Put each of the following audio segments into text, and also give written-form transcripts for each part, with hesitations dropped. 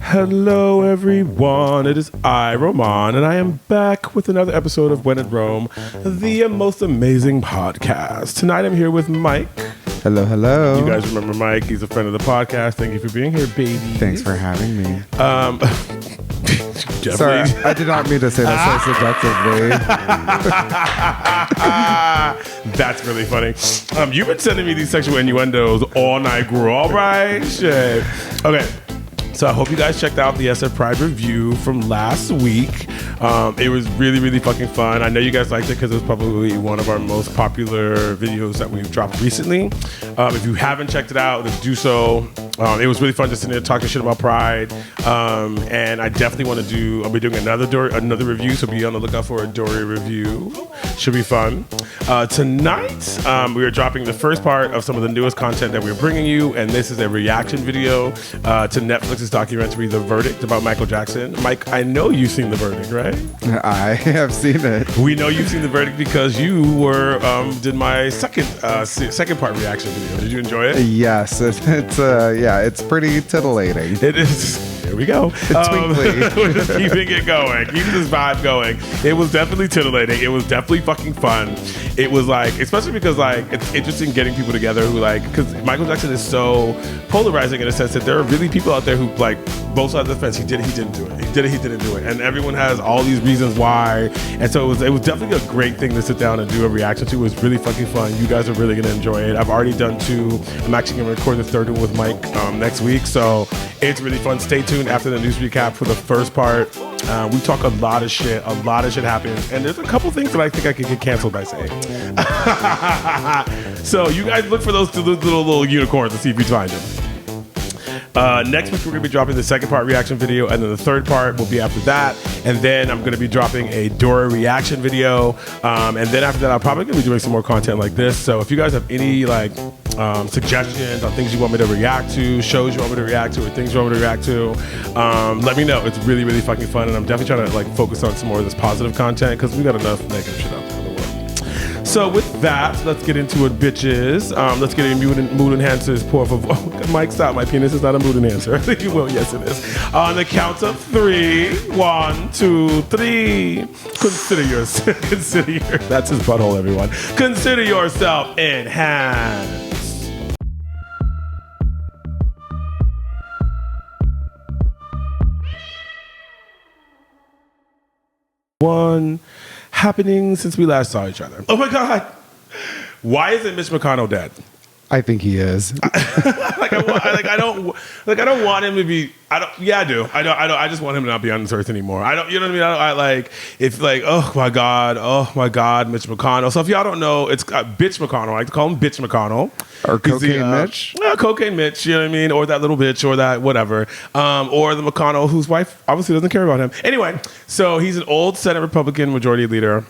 Hello, everyone. It is I, Roman, and I am back with another episode of When in Rome, the most amazing podcast. Tonight, I'm here with Mike. Hello, hello. You guys remember Mike? He's a friend of the podcast. Thank you for being here, baby. Thanks for having me. Sorry, I did not mean to say that so seductively. That's really funny. You've been sending me these sexual innuendos all night, girl. All right, shit. Okay. So I hope you guys checked out the SF Pride review from last week. It was really, really fucking fun. I know you guys liked it because it was probably one of our most popular videos that we've dropped recently. If you haven't checked it out, then do so. It was really fun just sitting there talking shit about Pride. And I definitely want to I'll be doing another review, so be on the lookout for a Dory review. Should be fun. Tonight, we are dropping the first part of some of the newest content that we're bringing you, and this is a reaction video to Netflix's documentary, The Verdict, about Michael Jackson. Mike, I know you've seen The Verdict, right? I have seen it. We know you've seen The Verdict because you did my second part reaction video. Did you enjoy it? Yes, it's pretty titillating. It is. There we go. We're just keeping it going, keeping this vibe going. It was definitely titillating. It was definitely fucking fun. It was like, especially because like it's interesting getting people together who like, because Michael Jackson is so polarizing in a sense that there are really people out there who like both sides of the fence. He didn't do it. He didn't do it, and everyone has all these reasons why. And so it was definitely a great thing to sit down and do a reaction to. It was really fucking fun. You guys are really gonna enjoy it. I've already done 2. I'm actually gonna record the 3rd one with Mike next week, so it's really fun. Stay tuned after the news recap for the first part. We talk a lot of shit. A lot of shit happens, and there's a couple things that I think I could get canceled by saying. So you guys look for those little unicorns and see if you find them. Next week, we're going to be dropping the second part reaction video, and then the third part will be after that. And then I'm going to be dropping a Dora reaction video. And then after that, I'm probably going to be doing some more content like this. So if you guys have any like suggestions on things you want me to react to, shows you want me to react to, or things you want me to react to, let me know. It's really, really fucking fun. And I'm definitely trying to like focus on some more of this positive content because we got enough negative shit out there. So with that, let's get into it, bitches. Let's get into mood enhancers. Por favor. Oh, Mike, stop. My penis is not a mood enhancer. I think you will. Yes, it is. On the count of 3. 1, 2, 3. That's his butthole, everyone. Consider yourself enhanced. 1. Happening since we last saw each other. Oh my God. Why isn't Mitch McConnell dead? I think he is. I don't want him to be. I do. I just want him to not be on this earth anymore. I don't. You know what I mean? Oh my God, Mitch McConnell. So if y'all don't know, it's Bitch McConnell. I like to call him Bitch McConnell. Or Cocaine Mitch. Yeah, Cocaine Mitch. You know what I mean? Or that little bitch, or that whatever. Or the McConnell whose wife obviously doesn't care about him. Anyway, so he's an old Senate Republican majority leader.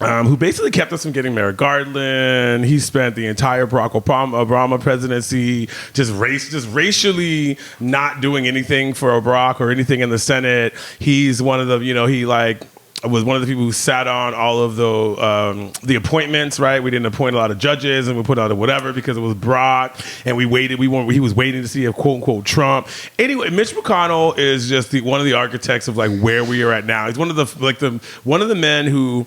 Who basically kept us from getting Merrick Garland. He spent the entire Barack Obama presidency just racially not doing anything for Barack or anything in the Senate. He's one of the, he like was one of the people who sat on all of the appointments, right? We didn't appoint a lot of judges, and we put out whatever because it was Barack, and we waited. He was waiting to see if quote unquote Trump. Anyway, Mitch McConnell is just one of the architects of like where we are at now. He's one of the men who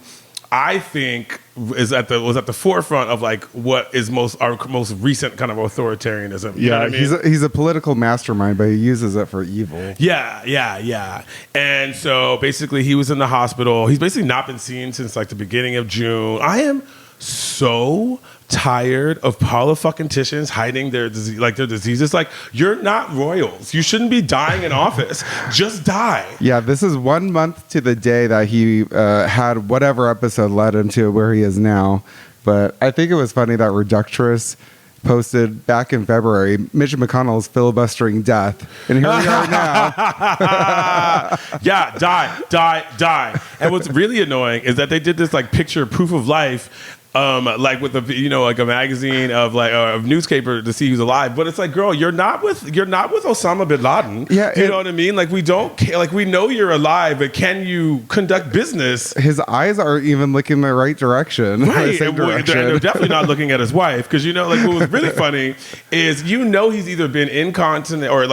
I think was at the forefront of like what is our most recent kind of authoritarianism. You know what I mean? He's a political mastermind, but he uses it for evil. Yeah. And so basically, he was in the hospital. He's basically not been seen since like the beginning of June. I am so tired of politicians hiding their diseases. Like, you're not royals. You shouldn't be dying in office. Just die. Yeah, this is 1 month to the day that he had whatever episode led into where he is now. But I think it was funny that Reductress posted back in February, Mitch McConnell's filibustering death. And here we are now. Yeah, die. And what's really annoying is that they did this like picture proof of life like with like a magazine of like a newspaper to see who's alive. But it's like, girl, you're not with Osama bin Laden. Yeah, you know what I mean? Like we don't like we know you're alive, but can you conduct business? His eyes aren't even looking the right direction. Right, The same direction. they're definitely not looking at his wife because like what was really funny is he's either been incontinent or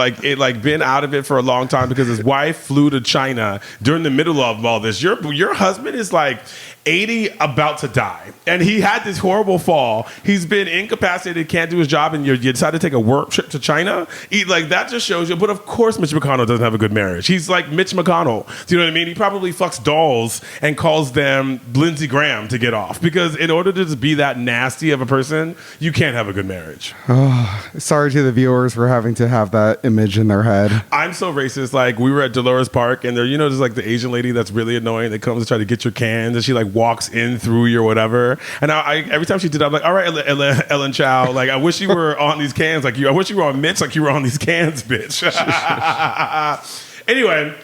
been out of it for a long time because his wife flew to China during the middle of all this. Your husband is like 80, about to die, and he had this horrible fall. He's been incapacitated, can't do his job, and you decide to take a work trip to China. That just shows you. But of course, Mitch McConnell doesn't have a good marriage. He's like Mitch McConnell. Do you know what I mean? He probably fucks dolls and calls them Lindsey Graham to get off because in order to just be that nasty of a person, you can't have a good marriage. Oh, sorry to the viewers for having to have that image in their head. I'm so racist. Like we were at Dolores Park, and there, just like the Asian lady that's really annoying that comes to try to get your cans, and she like walks in through you or whatever. And I every time she did, I'm like, all right, Ellen Chow, like I wish you were on these cans like you. I wish you were on Mitch like you were on these cans, bitch. Anyway.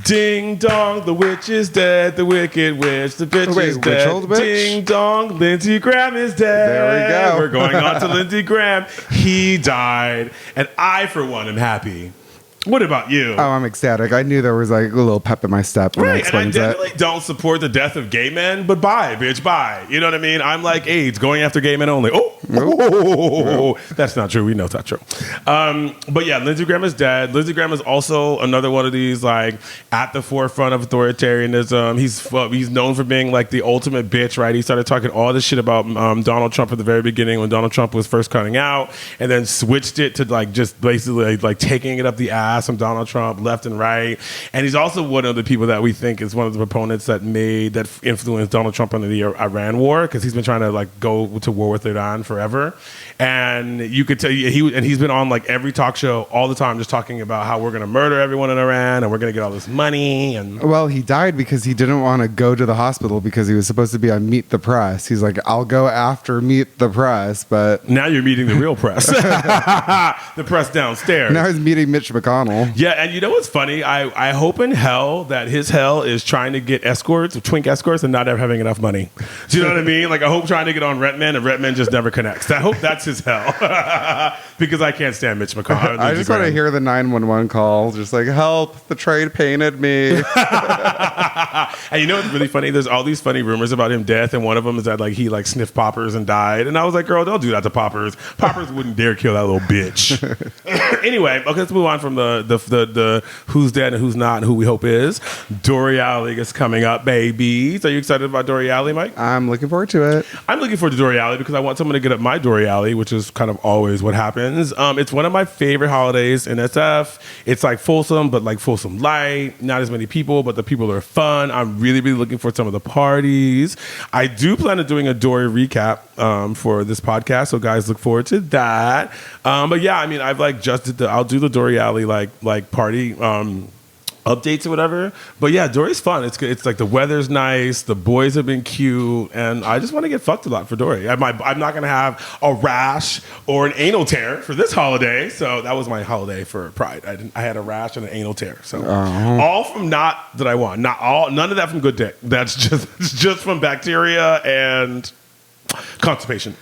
Ding dong, the witch is dead. The wicked witch, the bitch is dead. Old bitch? Ding dong, Lindsey Graham is dead. There we go. We're going on to Lindsey Graham. He died, and I, for one, am happy. What about you? Oh, I'm ecstatic. I knew there was like a little pep in my step when I Right, and I explained definitely don't support the death of gay men, but bye, bitch, bye. You know what I mean? I'm like AIDS, going after gay men only. Oh, that's not true. We know it's not true. But yeah, Lindsey Graham is dead. Lindsey Graham is also another one of these like at the forefront of authoritarianism. He's known for being like the ultimate bitch, right? He started talking all this shit about Donald Trump at the very beginning when Donald Trump was first coming out, and then switched it to like just basically like taking it up the ass from Donald Trump left and right. And he's also one of the people that we think is one of the proponents that influenced Donald Trump under the Iran war, because he's been trying to like go to war with Iran forever. And you could tell he's been on like every talk show all the time just talking about how we're going to murder everyone in Iran and we're going to get all this money. And well, he died because he didn't want to go to the hospital because he was supposed to be on Meet the Press. He's like, I'll go after Meet the Press, but now you're meeting the real press. The press downstairs. Now he's meeting Mitch McConnell. Yeah, and you know what's funny? I hope in hell that his hell is trying to get escorts, twink escorts, and not ever having enough money. Do you know what I mean? Like I hope trying to get on Rentman and Rentman just never connects. I hope that's his hell. Because I can't stand Mitch McConnell. I just want to hear the 911 call, just like, help, the train painted me. And you know what's really funny? There's all these funny rumors about him death, and one of them is that like he like sniffed poppers and died. And I was like, girl, don't do that to poppers. Poppers wouldn't dare kill that little bitch. Anyway, okay, let's move on from the who's dead and who's not and who we hope is. Dory Alley is coming up, babies. Are you excited about Dory Alley, Mike? I'm looking forward to it. I'm looking forward to Dory Alley because I want someone to get up my Dory Alley, which is kind of always what happens. It's one of my favorite holidays in SF. It's like Folsom, but like Folsom light. Not as many people, but the people are fun. I'm really, really looking for some of the parties. I do plan on doing a Dory recap for this podcast, so guys, look forward to that. But yeah, I mean, I've like I'll do the Dory Alley like party updates or whatever. But yeah, Dory's fun. It's like the weather's nice, the boys have been cute, and I just want to get fucked a lot for Dory. I'm not going to have a rash or an anal tear for this holiday. So that was my holiday for Pride. I had a rash and an anal tear. So all from not that I want. None of that from good dick. That's just from bacteria and constipation.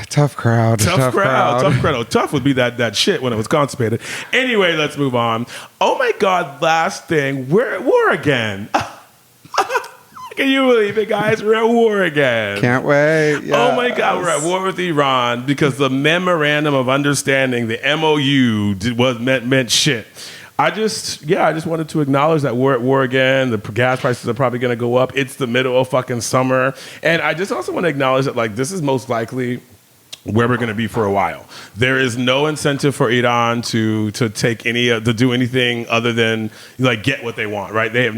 Tough crowd. Tough crowd. Tough would be that shit when it was constipated. Anyway, let's move on. Oh my God, last thing. We're at war again. Can you believe it, guys? We're at war again. Can't wait. Yes. Oh my God, we're at war with Iran because the Memorandum of Understanding, the MOU, meant shit. I just wanted to acknowledge that we're at war again. The gas prices are probably going to go up. It's the middle of fucking summer. And I just also want to acknowledge that like this is most likely where we're going to be for a while. There is no incentive for Iran to take to do anything other than like get what they want, right? They have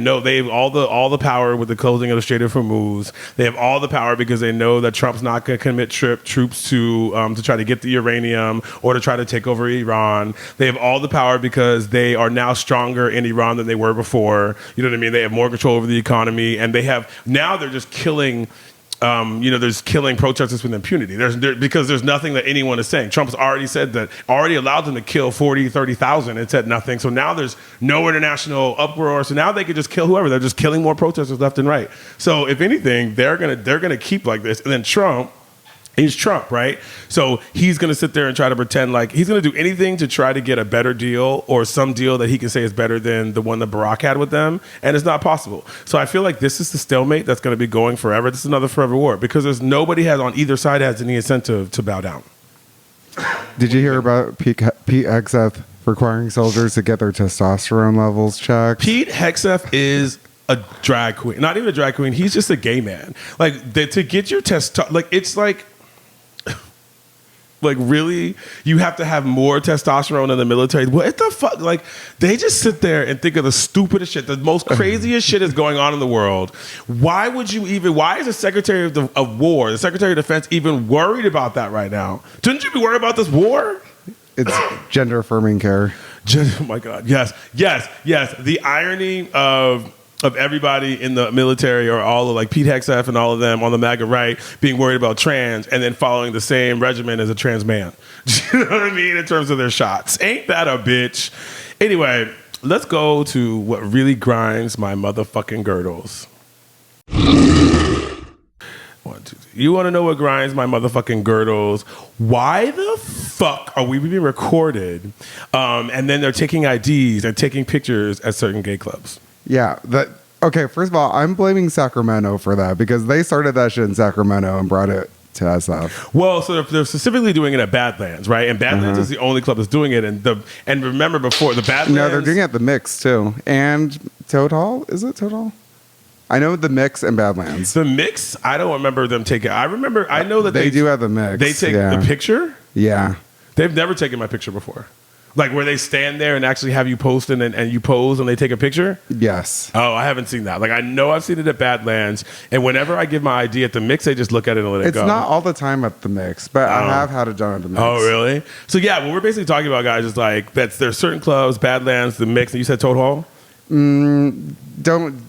all the power with the closing of the Strait of Hormuz. They have all the power because they know that Trump's not going to commit troops to try to get the uranium or to try to take over Iran. They have all the power because they are now stronger in Iran than they were before. You know what I mean? They have more control over the economy, and they're just killing there's killing protesters with impunity. Because there's nothing that anyone is saying. Trump's already said that, already allowed them to kill 40, 30,000 and said nothing. So now there's no international uproar. So now they could just kill whoever. They're just killing more protesters left and right. So if anything, they're gonna keep like this. And then Trump, he's Trump, right? So he's going to sit there and try to pretend like he's going to do anything to try to get a better deal or some deal that he can say is better than the one that Barack had with them. And it's not possible. So I feel like this is the stalemate that's going to be going forever. This is another forever war because there's nobody has on either side has any incentive to bow down. Did you hear about Pete Hegseth requiring soldiers to get their testosterone levels checked? Pete Hegseth is a drag queen. Not even a drag queen. He's just a gay man. Like, to get your it's like, really? You have to have more testosterone in the military? What the fuck? Like, they just sit there and think of the stupidest shit. The most craziest shit is going on in the world. Why is the Secretary of War, the Secretary of Defense, even worried about that right now? Shouldn't you be worried about this war? It's gender affirming care. Oh my God. Yes. The irony of everybody in the military or all of like Pete Hegseth and all of them on the MAGA right being worried about trans and then following the same regimen as a trans man. You know what I mean? In terms of their shots. Ain't that a bitch? Anyway, let's go to what really grinds my motherfucking girdles. 1, 2, 3. You want to know what grinds my motherfucking girdles? Why the fuck are we being recorded and then they're taking IDs and taking pictures at certain gay clubs? Yeah. Okay, first of all, I'm blaming Sacramento for that because they started that shit in Sacramento and brought it to SF. Well, so they're specifically doing it at Badlands, right? And Badlands is the only club that's doing it. And remember before the Badlands... No, they're doing it at the Mix, too. And Toad Hall? Is it Toad Hall? I know the Mix and Badlands. The Mix, I don't remember them taking... I know that they do have the Mix. They take the picture? Yeah. They've never taken my picture before. Like where they stand there and actually have you post and you pose and they take a picture? Yes. Oh, I haven't seen that. Like I know I've seen it at Badlands, and whenever I give my ID at the Mix, they just look at it and let it go. It's not all the time at the Mix, but I have had it done at the Mix. Oh, really? So yeah, what we're basically talking about, guys, is like there's certain clubs, Badlands, the Mix, and you said Toad Hall? Don't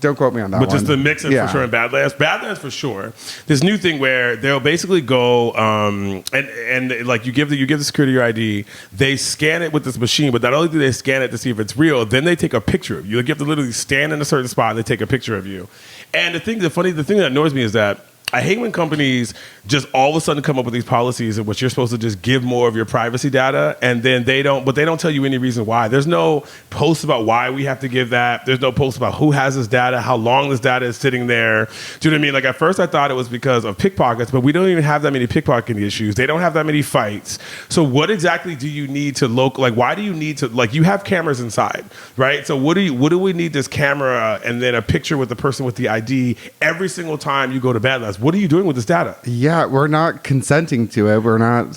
quote me on that one. But just the Mix for sure in Badlands. Badlands for sure. This new thing where they'll basically go and like you give the security your ID, they scan it with this machine, but not only do they scan it to see if it's real, then they take a picture of you. Like you have to literally stand in a certain spot and they take a picture of you. And the thing that annoys me is that I hate when companies just all of a sudden come up with these policies in which you're supposed to just give more of your privacy data, and then they don't tell you any reason why. There's no post about why we have to give that. There's no post about who has this data, how long this data is sitting there. Do you know what I mean? Like at first I thought it was because of pickpockets, but we don't even have that many pickpocketing issues. They don't have that many fights. So what exactly do you need to why do you need to, like, you have cameras inside, right? So what do we need this camera and then a picture with the person with the ID every single time you go to Badlands? What are you doing with this data? Yeah, we're not consenting to it. We're not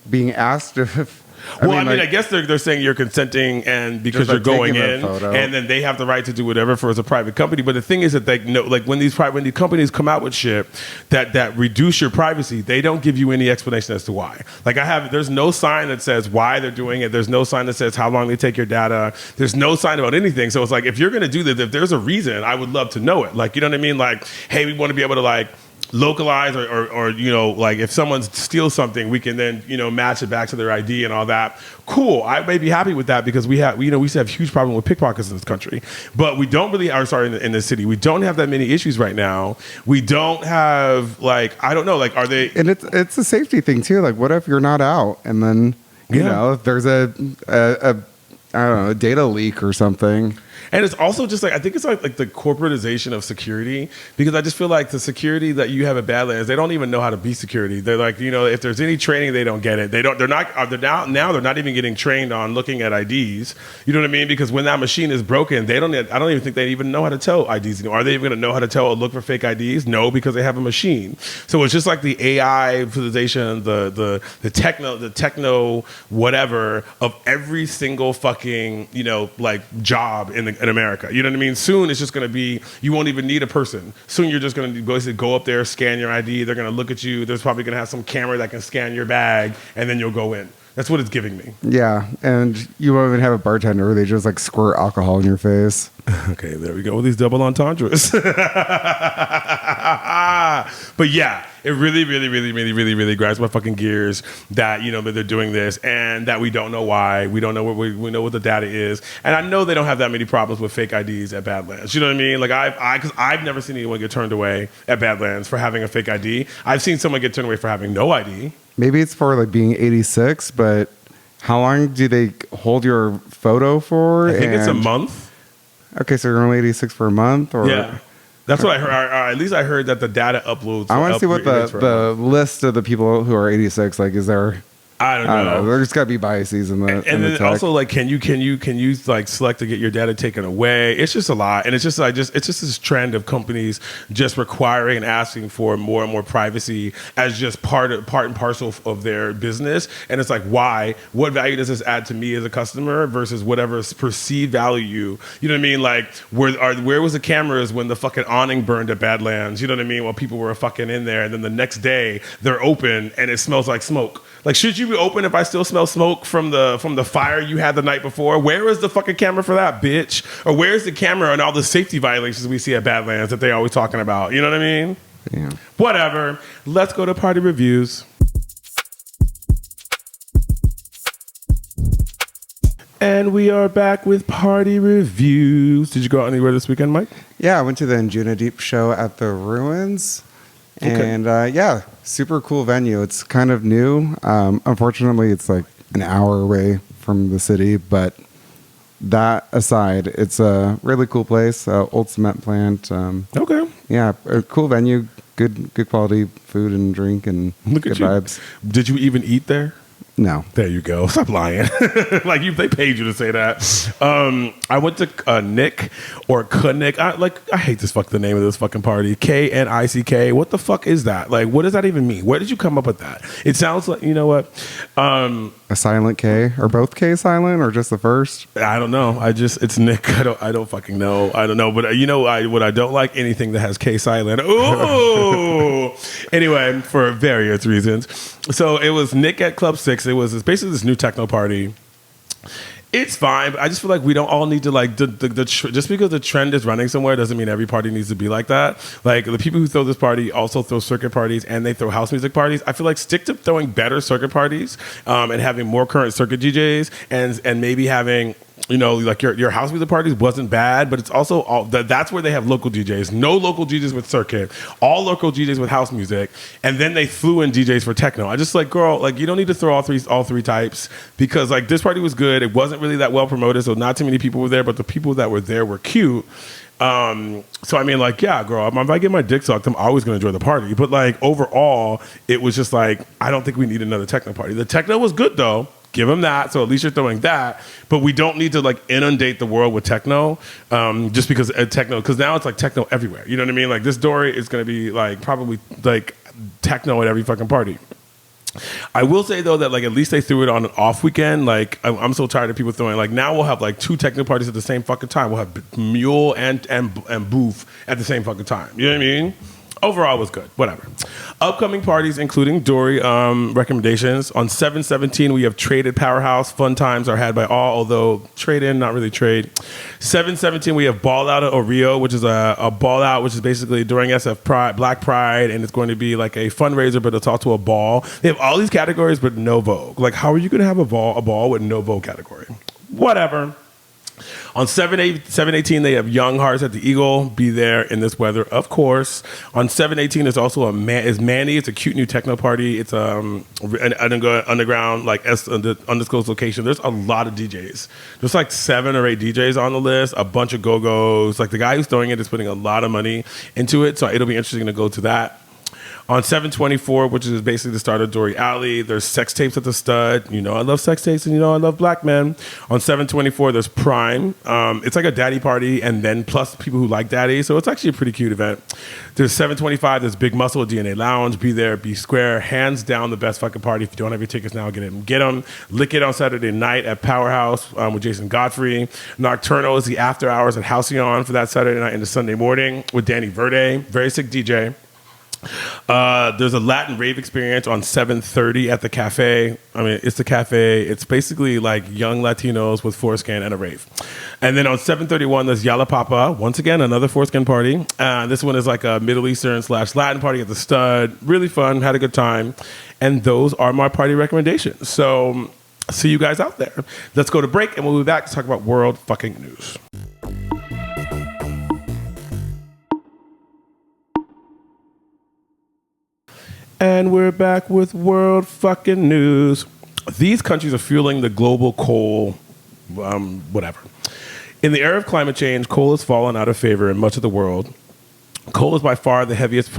being asked if... I guess they're saying you're consenting and because you're going in, and then they have the right to do whatever for as a private company. But the thing is that they know, like when these companies come out with shit that reduce your privacy, they don't give you any explanation as to why. Like there's no sign that says why they're doing it. There's no sign that says how long they take your data. There's no sign about anything. So it's like, if you're going to do this, if there's a reason, I would love to know it. Like, you know what I mean? Like, hey, we want to be able to like localize or you know, like if someone steals something, we can then, you know, match it back to their ID and all that. Cool. I may be happy with that because we used to have huge problem with pickpockets in this country, but we don't really, in this city, we don't have that many issues right now. We don't have I don't know, like, are they? And it's a safety thing too. Like, what if you're not out and then, you know, if there's a I don't know, a data leak or something. And it's also just I think it's like the corporatization of security, because I just feel like the security that you have at Badlands, they don't even know how to be security. They're like, you know, if there's any training, they don't get it. They're not even getting trained on looking at IDs. You know what I mean? Because when that machine is broken, I don't even think they even know how to tell IDs anymore. Are they even going to know how to tell or look for fake IDs? No, because they have a machine. So it's just like the AI-ization, the techno whatever of every single fucking, you know, like job in America. You know what I mean? Soon it's just going to be, you won't even need a person. Soon you're just going to basically go up there, scan your ID. They're going to look at you. There's probably going to have some camera that can scan your bag, and then you'll go in. That's what it's giving me. Yeah, and you won't even have a bartender. They just like squirt alcohol in your face. Okay, there we go with these double entendres. But yeah, it really grinds my fucking gears that, you know, that they're doing this and that we don't know why. We don't know what we know what the data is. And I know they don't have that many problems with fake IDs at Badlands. You know what I mean? Like because I've never seen anyone get turned away at Badlands for having a fake ID. I've seen someone get turned away for having no ID. Maybe it's for like being 86, but how long do they hold your photo for? I think it's a month. Okay, so you're only 86 for a month? Or? Yeah. That's what I heard. At least I heard that the data uploads. I want to see what the list of the people who are 86, like, is there... I don't know. There's got to be biases in the and the then tech. also like can you like select to get your data taken away? It's just a lot, and it's just this trend of companies just requiring and asking for more and more privacy as just part and parcel of their business. And it's like, why? What value does this add to me as a customer versus whatever perceived value? You know what I mean? Like where was the cameras when the fucking awning burned at Badlands? You know what I mean? While people were fucking in there, and then the next day they're open and it smells like smoke. Like, should you be open if I still smell smoke from the fire you had the night before? Where is the fucking camera for that, bitch? Or where's the camera on all the safety violations we see at Badlands that they always talking about? You know what I mean? Yeah. Whatever. Let's go to party reviews. And we are back with party reviews. Did you go out anywhere this weekend, Mike? Yeah, I went to the Njuna Deep show at the Ruins. Okay. And yeah, super cool venue. It's kind of new. Unfortunately, it's like an hour away from the city. But that aside, it's a really cool place. Old cement plant. Okay. Yeah, a cool venue. Good quality food and drink and Look good at you. vibes. Did you even eat there? No. There you go. Stop lying. Like they paid you to say that. I went to Nick or Knick. I hate the name of this fucking party. KNICK. What the fuck is that? Like, what does that even mean? Where did you come up with that? It sounds like, you know what? A silent K? Are both K silent or just the first? I don't know. It's Nick. I don't fucking know. I don't know. But you know, what I don't like anything that has K silent. Ooh. Anyway, for various reasons. So it was Nick at Club 6. It's basically this new techno party. It's fine, but I just feel like we don't all need to like just because the trend is running somewhere doesn't mean every party needs to be like that. Like the people who throw this party also throw circuit parties and they throw house music parties. I feel like stick to throwing better circuit parties and having more current circuit DJs and maybe having, you know, like your house music parties wasn't bad, but it's also that's where they have local DJs. No local DJs with circuit, all local DJs with house music, and then they flew in DJs for techno. I just like, girl, like you don't need to throw all three types because like this party was good. It wasn't really that well promoted, so not too many people were there, but the people that were there were cute. So I mean, like, yeah, girl, if I get my dick sucked, I'm always gonna enjoy the party. But like overall, it was just like I don't think we need another techno party. The techno was good though. Give them that. So at least you're throwing that. But we don't need to like inundate the world with techno just because techno, because now it's like techno everywhere. You know what I mean? Like this Dory is going to be like probably like techno at every fucking party. I will say though that like at least they threw it on an off weekend. Like I'm so tired of people throwing like now we'll have like 2 techno parties at the same fucking time. We'll have Mule and Booth at the same fucking time. You know what I mean? Overall, it was good. Whatever. Upcoming parties, including Dory recommendations. On 7/17, we have Traded Powerhouse. Fun times are had by all, although trade-in, not really trade. 7/17, we have Ball Out at Oreo, which is a ball out, which is basically during SF Pride, Black Pride, and it's going to be like a fundraiser, but it's also a ball. They have all these categories, but no Vogue. Like, how are you going to have a ball with no Vogue category? Whatever. On 7/18, they have Young Hearts at the Eagle. Be there in this weather, of course. On 7/18, there's also is Manny. It's a cute new techno party. It's an underground, like undisclosed location. There's a lot of DJs. There's like 7 or 8 DJs on the list. A bunch of go-go's. Like the guy who's throwing it is putting a lot of money into it. So it'll be interesting to go to that. On 7/24, which is basically the start of Dory Alley, there's Sex Tapes at the Stud. You know I love sex tapes and you know I love black men. On 7/24, there's Prime. It's like a daddy party and then plus people who like daddy. So it's actually a pretty cute event. There's 7/25, there's Big Muscle at DNA Lounge. Be there, be square. Hands down the best fucking party. If you don't have your tickets now, get them. Lick It on Saturday night at Powerhouse with Jason Godfrey. Nocturnal is the after hours at Halcyon for that Saturday night into Sunday morning with Danny Verde. Very sick DJ. There's a Latin rave experience on 7:30 at the cafe. I mean, it's the cafe. It's basically like young Latinos with foreskin and a rave. And then on 7:31, there's Yalapapa. Once again, another foreskin party. This one is like a Middle Eastern / Latin party at the Stud. Really fun. Had a good time. And those are my party recommendations. So see you guys out there. Let's go to break, and we'll be back to talk about world fucking news. And we're back with world fucking news. These countries are fueling the global coal, whatever. In the era of climate change, coal has fallen out of favor in much of the world. Coal is by far the heaviest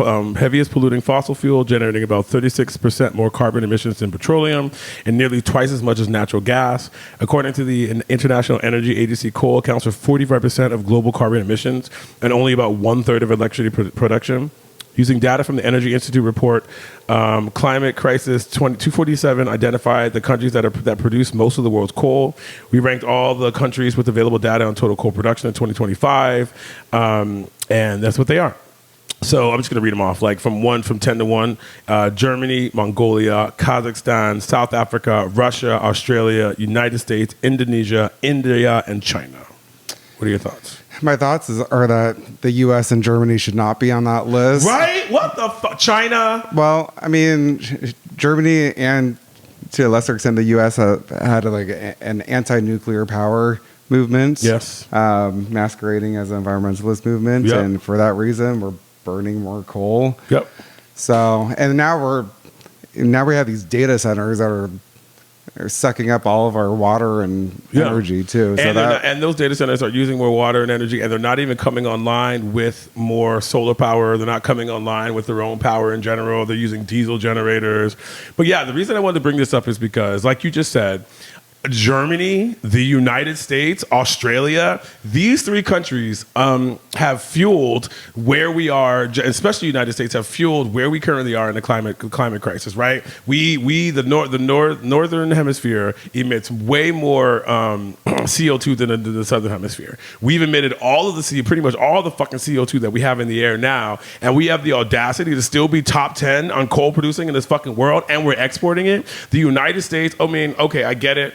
polluting fossil fuel, generating about 36% more carbon emissions than petroleum and nearly twice as much as natural gas. According to the International Energy Agency, coal accounts for 45% of global carbon emissions and only about 1/3 of electricity production. Using data from the Energy Institute report, Climate Crisis 247 identified the countries that produce most of the world's coal. We ranked all the countries with available data on total coal production in 2025, and that's what they are. So I'm just going to read them off, like from 10 to 1. Germany, Mongolia, Kazakhstan, South Africa, Russia, Australia, United States, Indonesia, India, and China. What are your thoughts? My thoughts are that the U.S. and Germany should not be on that list. Right? What the fuck? China? Well, I mean, Germany and to a lesser extent the U.S. had like an anti-nuclear power movement. Yes. Masquerading as an environmentalist movement. Yep. And for that reason, we're burning more coal. Yep. So, and now we have these data centers that are sucking up all of our water and energy too. So and those data centers are using more water and energy, and they're not even coming online with more solar power. They're not coming online with their own power in general. They're using diesel generators. But yeah, the reason I wanted to bring this up is because, like you just said, Germany, the United States, Australia, these three countries have fueled where we are, especially the United States, have fueled where we currently are in the climate crisis, right? The northern hemisphere emits way more CO2 than the southern hemisphere. We've emitted pretty much all the fucking CO2 that we have in the air now, and we have the audacity to still be top 10 on coal producing in this fucking world, and we're exporting it. The United States, I mean, okay, I get it.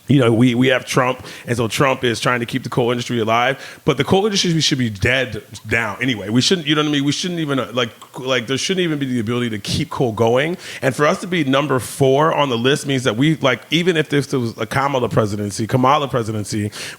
You know, we have Trump, and so Trump is trying to keep the coal industry alive. But the coal industry should be dead now anyway. We shouldn't, you know what I mean? We shouldn't even, like there shouldn't even be the ability to keep coal going. And for us to be number 4 on the list means that we, like, even if this was a Kamala presidency,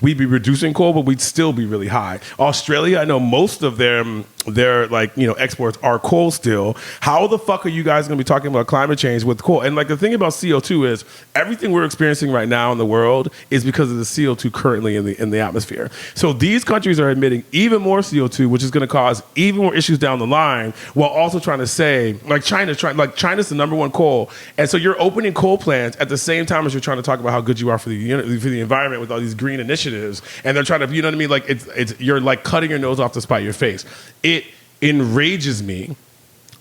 we'd be reducing coal, but we'd still be really high. Australia, I know most of their like, you know, exports are coal still. How the fuck are you guys going to be talking about climate change with coal? And like the thing about CO2 is everything we're experiencing right now in the world is because of the CO2 currently in the atmosphere. So these countries are emitting even more CO2, which is going to cause even more issues down the line, while also trying to say, like China's the number 1 coal, and so you're opening coal plants at the same time as you're trying to talk about how good you are for the environment with all these green initiatives, and they're trying to, you know what I mean? Like it's you're like cutting your nose off to spite your face. It enrages me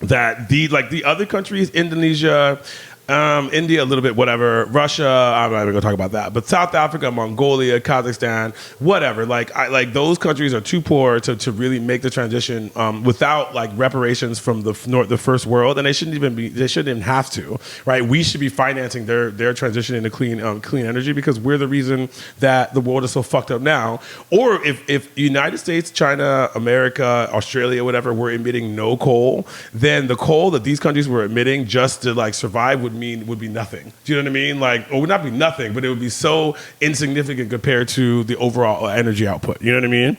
that the other countries, Indonesia, India a little bit, whatever, Russia, I'm not even gonna talk about that, but South Africa, Mongolia, Kazakhstan, whatever, like those countries are too poor to really make the transition without like reparations from the first world, and they shouldn't even have to, right? We should be financing their transition into clean energy, because we're the reason that the world is so fucked up now. Or if United States, China, America, Australia, whatever, were emitting no coal, then the coal that these countries were emitting just to like survive would be nothing. Do you know what I mean? Like, or would not be nothing, but it would be so insignificant compared to the overall energy output. You know what I mean?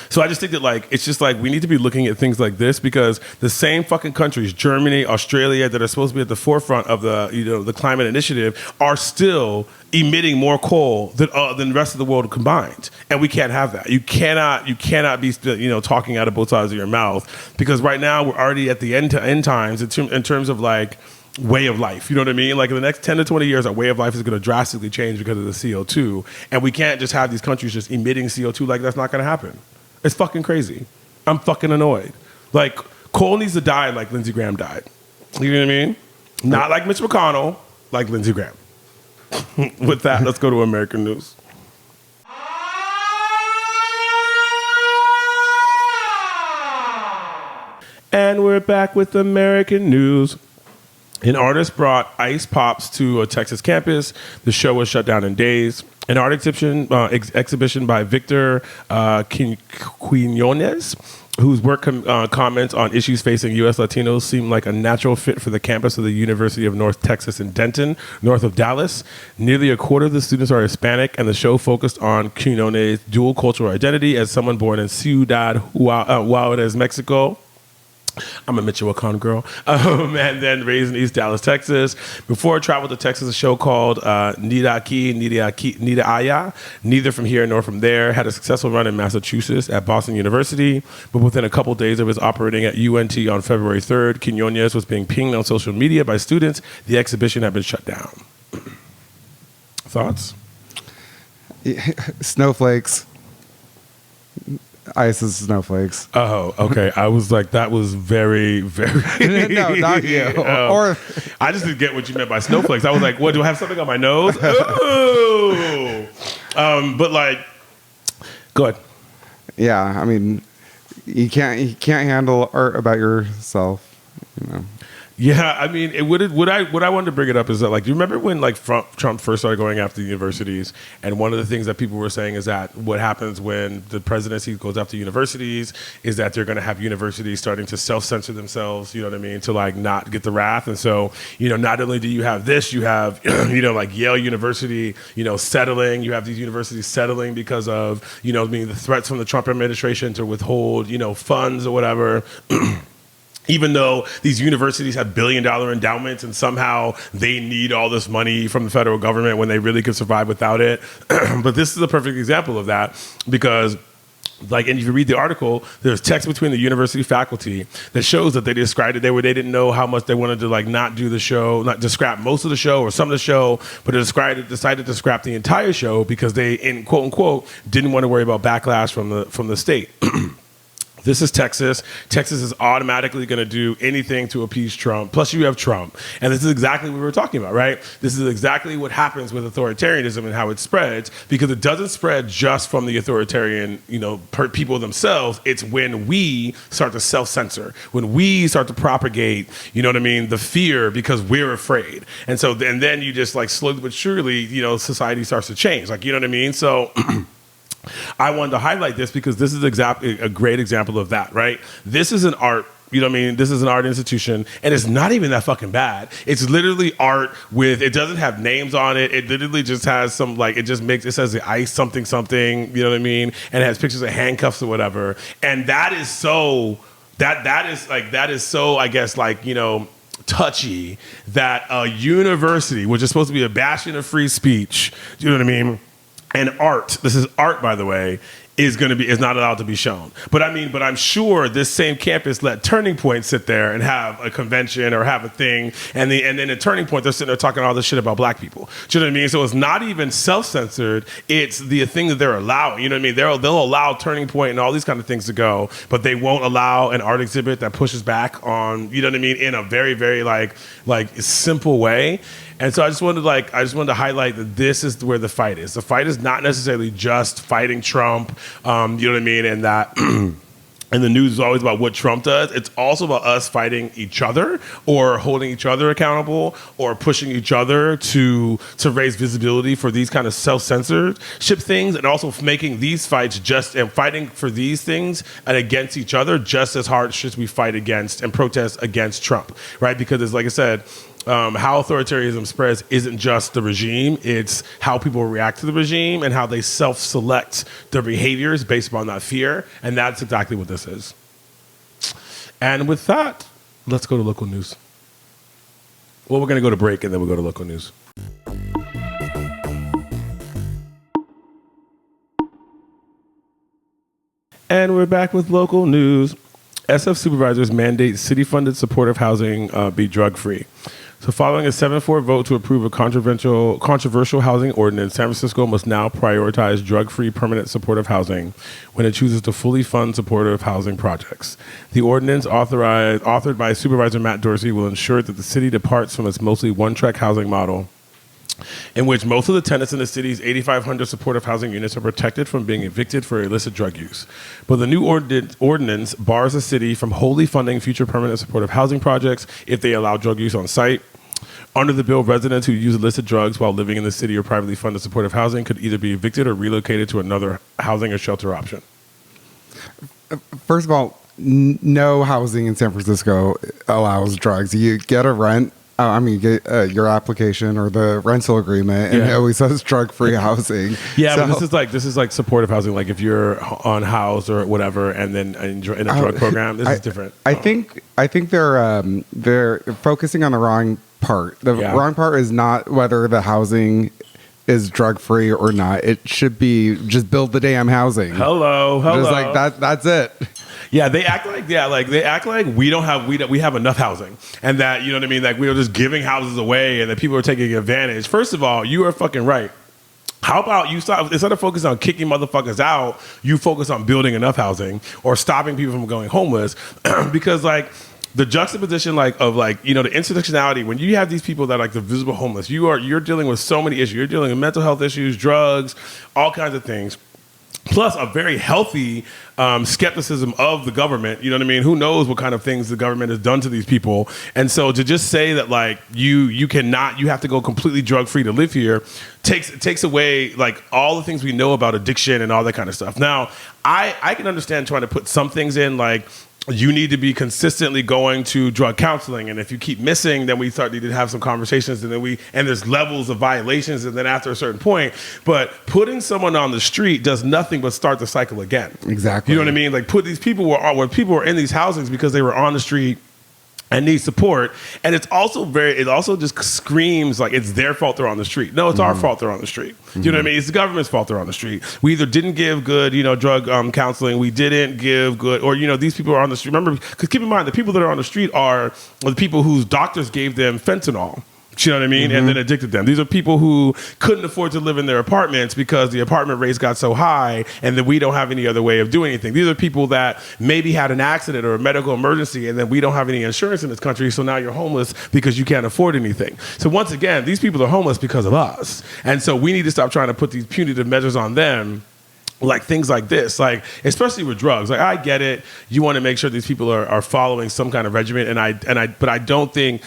So I just think that like it's just like we need to be looking at things like this, because the same fucking countries, Germany, Australia, that are supposed to be at the forefront of the climate initiative, are still emitting more coal than the rest of the world combined, and we can't have that. You cannot be talking out of both sides of your mouth, because right now we're already at the end times in terms of like way of life. You know what I mean? Like in the next 10 to 20 years, our way of life is going to drastically change because of the CO2. And we can't just have these countries just emitting CO2. Like, that's not going to happen. It's fucking crazy. I'm fucking annoyed. Like, coal needs to die like Lindsey Graham died. You know what I mean? Not like Mitch McConnell, like Lindsey Graham. With that, let's go to American news. And we're back with American news. An artist brought ice pops to a Texas campus. The show was shut down in days. An art exhibition by Victor Quinones, whose work comments on issues facing U.S. Latinos, seemed like a natural fit for the campus of the University of North Texas in Denton, north of Dallas. Nearly a quarter of the students are Hispanic, and the show focused on Quinones' dual cultural identity as someone born in Ciudad Juarez, Mexico. I'm a Michoacan girl. And then raised in East Dallas, Texas. Before I traveled to Texas, a show called Nida Aquí, Nida Allá, Neither From Here Nor From There, had a successful run in Massachusetts at Boston University. But within a couple days of its operating at UNT on February 3rd, Quinones was being pinged on social media by students. The exhibition had been shut down. Thoughts? Snowflakes. Ice is snowflakes. Oh, okay. I was like, that was very, very. No, not you. Or I just didn't get what you meant by snowflakes. I was like, what? Do I have something on my nose? Ooh. But like, go ahead. Yeah, I mean, you can't handle art about yourself. You know. Yeah, I mean, what I wanted to bring it up is that, like, do you remember when like Trump first started going after the universities, and one of the things that people were saying is that what happens when the presidency goes after universities is that they're going to have universities starting to self-censor themselves, you know what I mean, to like not get the wrath. And so, you know, not only do you have this, you have, you know, like Yale University, you know, settling, you have these universities settling because of, you know, I mean, the threats from the Trump administration to withhold, you know, funds or whatever. Even though these universities have billion-dollar endowments and somehow they need all this money from the federal government when they really could survive without it. But this is a perfect example of that because, like, and if you read the article, there's text between the university faculty that shows that they described it. They didn't know how much they wanted to like not do the show, not to scrap most of the show or some of the show, but they decided to scrap the entire show because they, in quote unquote, didn't want to worry about backlash from the state. This is Texas. Texas is automatically going to do anything to appease Trump. Plus, you have Trump. And this is exactly what we were talking about, right? This is exactly what happens with authoritarianism and how it spreads, because it doesn't spread just from the authoritarian, you know, people themselves. It's when we start to self-censor, when we start to propagate, you know what I mean, the fear because we're afraid. And so, and then you just like slowly but surely, you know, society starts to change. Like, you know what I mean? So I wanted to highlight this because this is exactly a great example of that, right? This is an art, you know what I mean? This is an art institution, and it's not even that fucking bad. It's literally art with, it doesn't have names on it. It literally just has some, like, it says the ice something, you know what I mean? And it has pictures of handcuffs or whatever. And that is so, that is so, I guess, like, you know, touchy that a university, which is supposed to be a bastion of free speech, you know what I mean? And art, this is art, by the way, is not allowed to be shown. But I'm sure this same campus let Turning Point sit there and have a convention or have a thing, and then at Turning Point they're sitting there talking all this shit about black people. Do you know what I mean? So it's not even self-censored. It's the thing that they're allowing. You know what I mean? They'll allow Turning Point and all these kind of things to go, but they won't allow an art exhibit that pushes back on, you know what I mean, in a very, very like simple way. And so I just wanted to highlight that this is where the fight is. The fight is not necessarily just fighting Trump, you know what I mean, and that. And the news is always about what Trump does. It's also about us fighting each other or holding each other accountable or pushing each other to raise visibility for these kind of self-censorship things, and also making these fights and fighting for these things and against each other just as hard as we fight against and protest against Trump, right? Because it's like I said, how authoritarianism spreads isn't just the regime, it's how people react to the regime and how they self-select their behaviors based upon that fear, and that's exactly what this is. And with that, let's go to local news. Well, we're going to go to break and then we'll go to local news. And we're back with local news. SF supervisors mandate city-funded supportive housing be drug-free. So following a 7-4 vote to approve a controversial housing ordinance, San Francisco must now prioritize drug-free permanent supportive housing when it chooses to fully fund supportive housing projects. The ordinance, authored by Supervisor Matt Dorsey, will ensure that the city departs from its mostly one-track housing model in which most of the tenants in the city's 8,500 supportive housing units are protected from being evicted for illicit drug use. But the new ordinance bars the city from wholly funding future permanent supportive housing projects if they allow drug use on site. Under the bill, residents who use illicit drugs while living in the city or privately funded supportive housing could either be evicted or relocated to another housing or shelter option. First of all, no housing in San Francisco allows drugs. You get a rent. You get your application or the rental agreement, and it always says drug-free housing. Yeah, so, but this is like supportive housing. Like if you're on house or whatever, and then in a drug program, this is different. I think they're focusing on the wrong part. The wrong part is not whether the housing is drug-free or not. It should be just build the damn housing. Hello. Just like that. That's it. Yeah, they act like we have enough housing, and that, you know what I mean, like we are just giving houses away, and that people are taking advantage. First of all, you are fucking right. How about you stop, instead of focusing on kicking motherfuckers out, you focus on building enough housing or stopping people from going homeless, because like the juxtaposition the intersectionality, when you have these people that are like the visible homeless, you're dealing with so many issues. You're dealing with mental health issues, drugs, all kinds of things. Plus a very healthy skepticism of the government. You know what I mean? Who knows what kind of things the government has done to these people. And so to just say that like you have to go completely drug free to live here takes away like all the things we know about addiction and all that kind of stuff. Now, I can understand trying to put some things in, like you need to be consistently going to drug counseling, and if you keep missing, then we start need to have some conversations, and there's levels of violations, and then after a certain point, but putting someone on the street does nothing but start the cycle again. Exactly. You know what I mean? Like put these people where people were in these housings because they were on the street and need support. And it also just screams like it's their fault they're on the street. No, it's our fault they're on the street. You know what I mean? It's the government's fault they're on the street. We either didn't give good, drug counseling. We didn't give good, or, these people are on the street. Remember, because keep in mind, the people that are on the street are the people whose doctors gave them fentanyl. You know what I mean? And then addicted them. These are people who couldn't afford to live in their apartments because the apartment rates got so high, and then we don't have any other way of doing anything. These are people that maybe had an accident or a medical emergency, and then we don't have any insurance in this country, so now you're homeless because you can't afford anything. So once again, these people are homeless because of us. And so we need to stop trying to put these punitive measures on them. Like things like this, like especially with drugs. Like I get it, you want to make sure these people are following some kind of regimen, but I don't think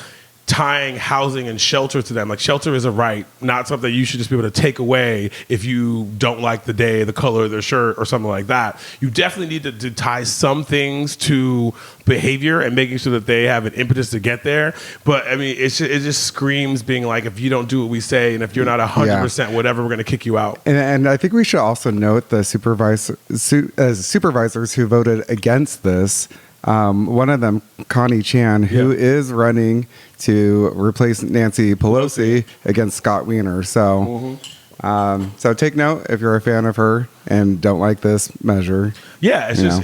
tying housing and shelter to them. Like shelter is a right, not something you should just be able to take away if you don't like the day, the color of their shirt or something like that. You definitely need to tie some things to behavior and making sure that they have an impetus to get there. But I mean, it just screams being like, if you don't do what we say and if you're not 100% whatever, we're going to kick you out. And I think we should also note the supervisors who voted against this. One of them, Connie Chan, who is running to replace Nancy Pelosi against Scott Wiener. So, so take note if you're a fan of her and don't like this measure. Yeah, it just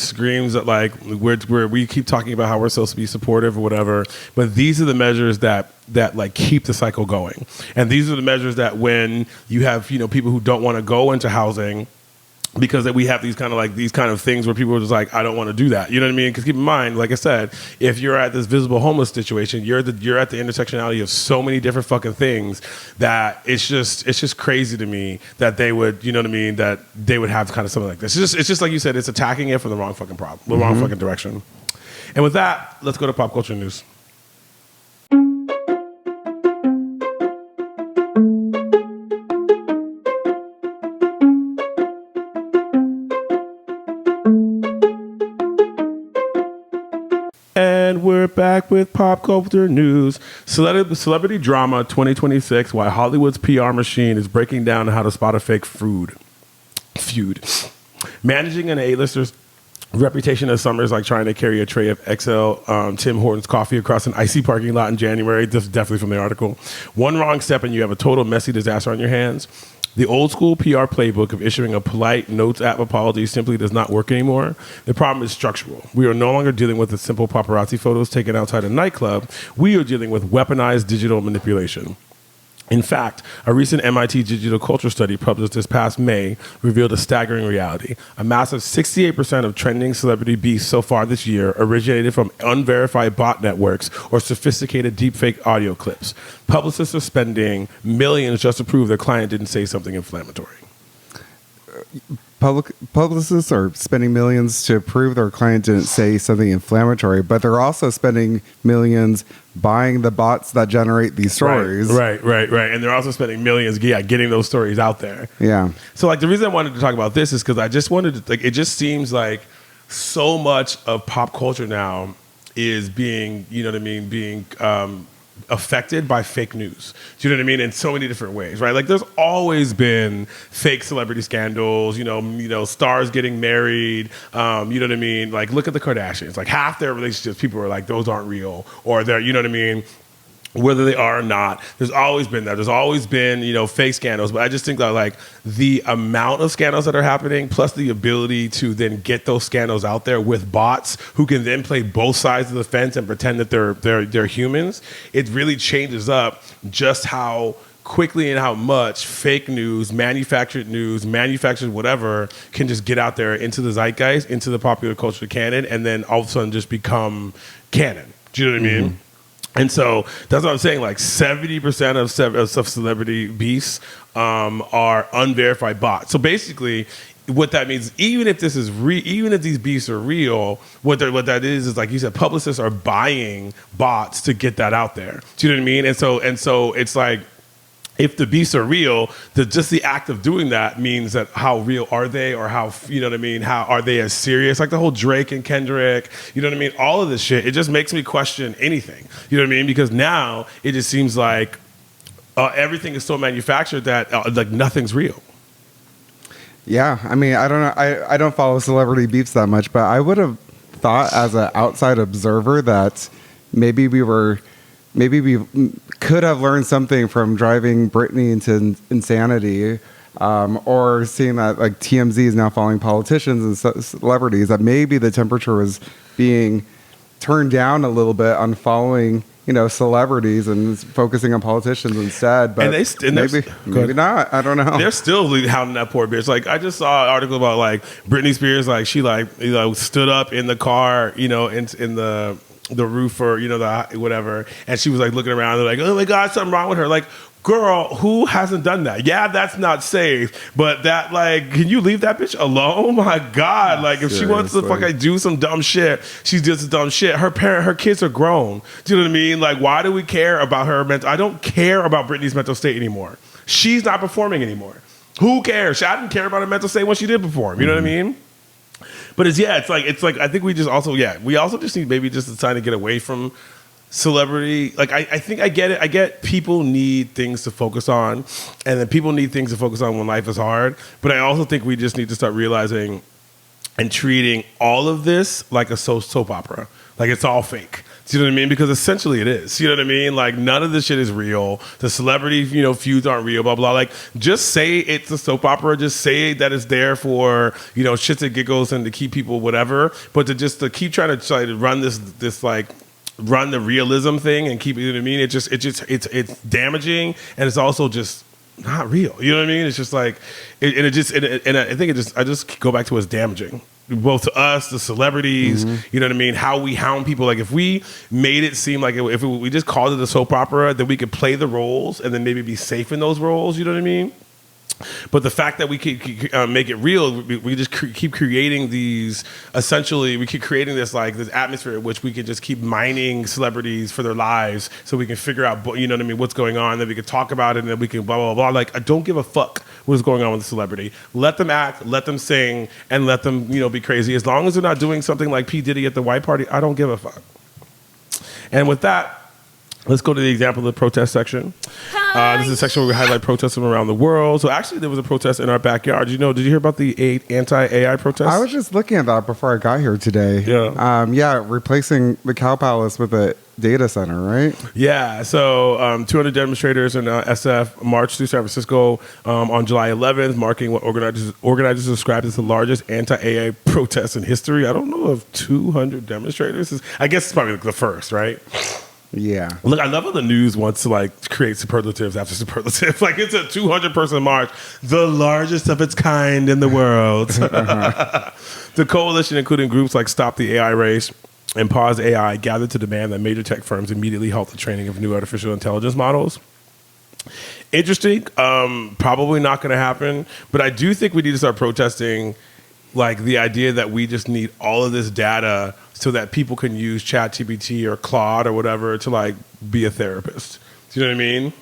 screams that like we keep talking about how we're supposed to be supportive or whatever, but these are the measures that like keep the cycle going, and these are the measures that when you have people who don't want to go into housing, because that we have these kind of things where people are just like, I don't want to do that. You know what I mean? Because keep in mind, like I said, if you're at this visible homeless situation, you're at the intersectionality of so many different fucking things that it's just crazy to me that they would, you know what I mean, that they would have kind of something like this. It's just like you said, it's attacking it from the wrong fucking problem, the wrong fucking direction. And with that, let's go to pop culture news. And we're back with pop culture news. Celebrity drama 2026, why Hollywood's PR machine is breaking down how to spot a fake feud. Managing an A-lister's reputation this summer is like trying to carry a tray of XL Tim Hortons coffee across an icy parking lot in January. This is definitely from the article. One wrong step and you have a total messy disaster on your hands. The old school PR playbook of issuing a polite notes app apology simply does not work anymore. The problem is structural. We are no longer dealing with the simple paparazzi photos taken outside a nightclub. We are dealing with weaponized digital manipulation. In fact, a recent MIT digital culture study published this past May revealed a staggering reality. A massive 68% of trending celebrity beefs so far this year originated from unverified bot networks or sophisticated deepfake audio clips. Publicists are spending millions just to prove their client didn't say something inflammatory. Publicists are spending millions to prove their client didn't say something inflammatory, but they're also spending millions buying the bots that generate these stories. Right. And they're also spending millions, getting those stories out there. Yeah. So, like, the reason I wanted to talk about this is because I just wanted to, like, it just seems like so much of pop culture now is being, being affected by fake news. Do you know what I mean? In so many different ways, right? Like, there's always been fake celebrity scandals, stars getting married, you know what I mean? Like, look at the Kardashians. Like, half their relationships, people are like, those aren't real, or they're, you know what I mean? Whether they are or not, there's always been that. There's always been, fake scandals. But I just think that, like, the amount of scandals that are happening, plus the ability to then get those scandals out there with bots who can then play both sides of the fence and pretend that they're humans, it really changes up just how quickly and how much fake news, manufactured whatever, can just get out there into the zeitgeist, into the popular culture canon, and then all of a sudden just become canon. Do you know what I mean? And so that's what I'm saying. Like 70% of celebrity beefs are unverified bots. So basically, what that means, even if this is even if these beefs are real, what that is like you said, publicists are buying bots to get that out there. Do you know what I mean? And so it's like, if the beefs are real, just the act of doing that means that how real are they, or how, you know what I mean, how are they as serious? Like the whole Drake and Kendrick, you know what I mean? All of this shit, it just makes me question anything. You know what I mean? Because now it just seems like everything is so manufactured that like nothing's real. Yeah, I mean, I don't know. I don't follow celebrity beefs that much, but I would have thought as an outside observer that maybe we could have learned something from driving Britney into insanity, or seeing that like TMZ is now following politicians and celebrities, that maybe the temperature was being turned down a little bit on following, celebrities and focusing on politicians instead. But maybe not. I don't know. They're still hounding that poor bitch. Like, I just saw an article about like Britney Spears, like she stood up in the car, in the roof, or the whatever, and she was like looking around, they're like, oh my god, something wrong with her. Like, girl, who hasn't done that? Yeah, that's not safe, but that, like, can you leave that bitch alone? My god, like, if she wants to fucking do some dumb shit, she does some dumb shit. Her kids are grown. Do you know what I mean? Like, why do we care about her mental? I don't care about Britney's mental state anymore. She's not performing anymore. Who cares? I didn't care about her mental state when she did perform. You know what I mean? But it's like I think we also just need maybe just trying to get away from celebrity. Like, I think I get it. I get people need things to focus on, and then people need things to focus on when life is hard. But I also think we just need to start realizing and treating all of this like a soap opera. Like, it's all fake. Do you know what I mean? Because essentially it is. You know what I mean? Like, none of this shit is real. The celebrity, feuds aren't real, blah, blah. Like, just say it's a soap opera. Just say that it's there for, shits and giggles and to keep people whatever. But to keep trying to try to run this like, run the realism thing and keep, you know what I mean? It's damaging, and it's also just not real. You know what I mean? It's just like, I think I just go back to what's damaging. Both to us, the celebrities, you know what I mean? How we hound people. Like, if we made it seem like we just called it a soap opera, then we could play the roles and then maybe be safe in those roles. You know what I mean? But the fact that we keep make it real, we just keep creating these. Essentially, we keep creating this atmosphere in which we can just keep mining celebrities for their lives, so we can figure out, you know what I mean, what's going on. Then we can talk about it, and then we can blah blah blah. Like, I don't give a fuck what's going on with the celebrity. Let them act, let them sing, and let them be crazy. As long as they're not doing something like P. Diddy at the white party, I don't give a fuck. And with that, let's go to the example of the protest section. This is a section where we highlight protests from around the world. So actually, there was a protest in our backyard. Did you hear about the anti-AI protest? I was just looking at that before I got here today. Yeah. Replacing the Cow Palace with a data center, right? Yeah. So 200 demonstrators in SF marched through San Francisco on July 11th, marking what organizers described as the largest anti-AI protest in history. I don't know if 200 demonstrators is. I guess it's probably the first, right? Yeah. Look, I love how the news wants to like create superlatives after superlatives. Like it's a 200-person march, the largest of its kind in the world. The coalition, including groups like Stop the AI Race and Pause AI, gathered to demand that major tech firms immediately halt the training of new artificial intelligence models. Interesting. Probably not going to happen, but I do think we need to start protesting like the idea that we just need all of this data so that people can use ChatGPT or Claude or whatever to like be a therapist. Do you know what I mean?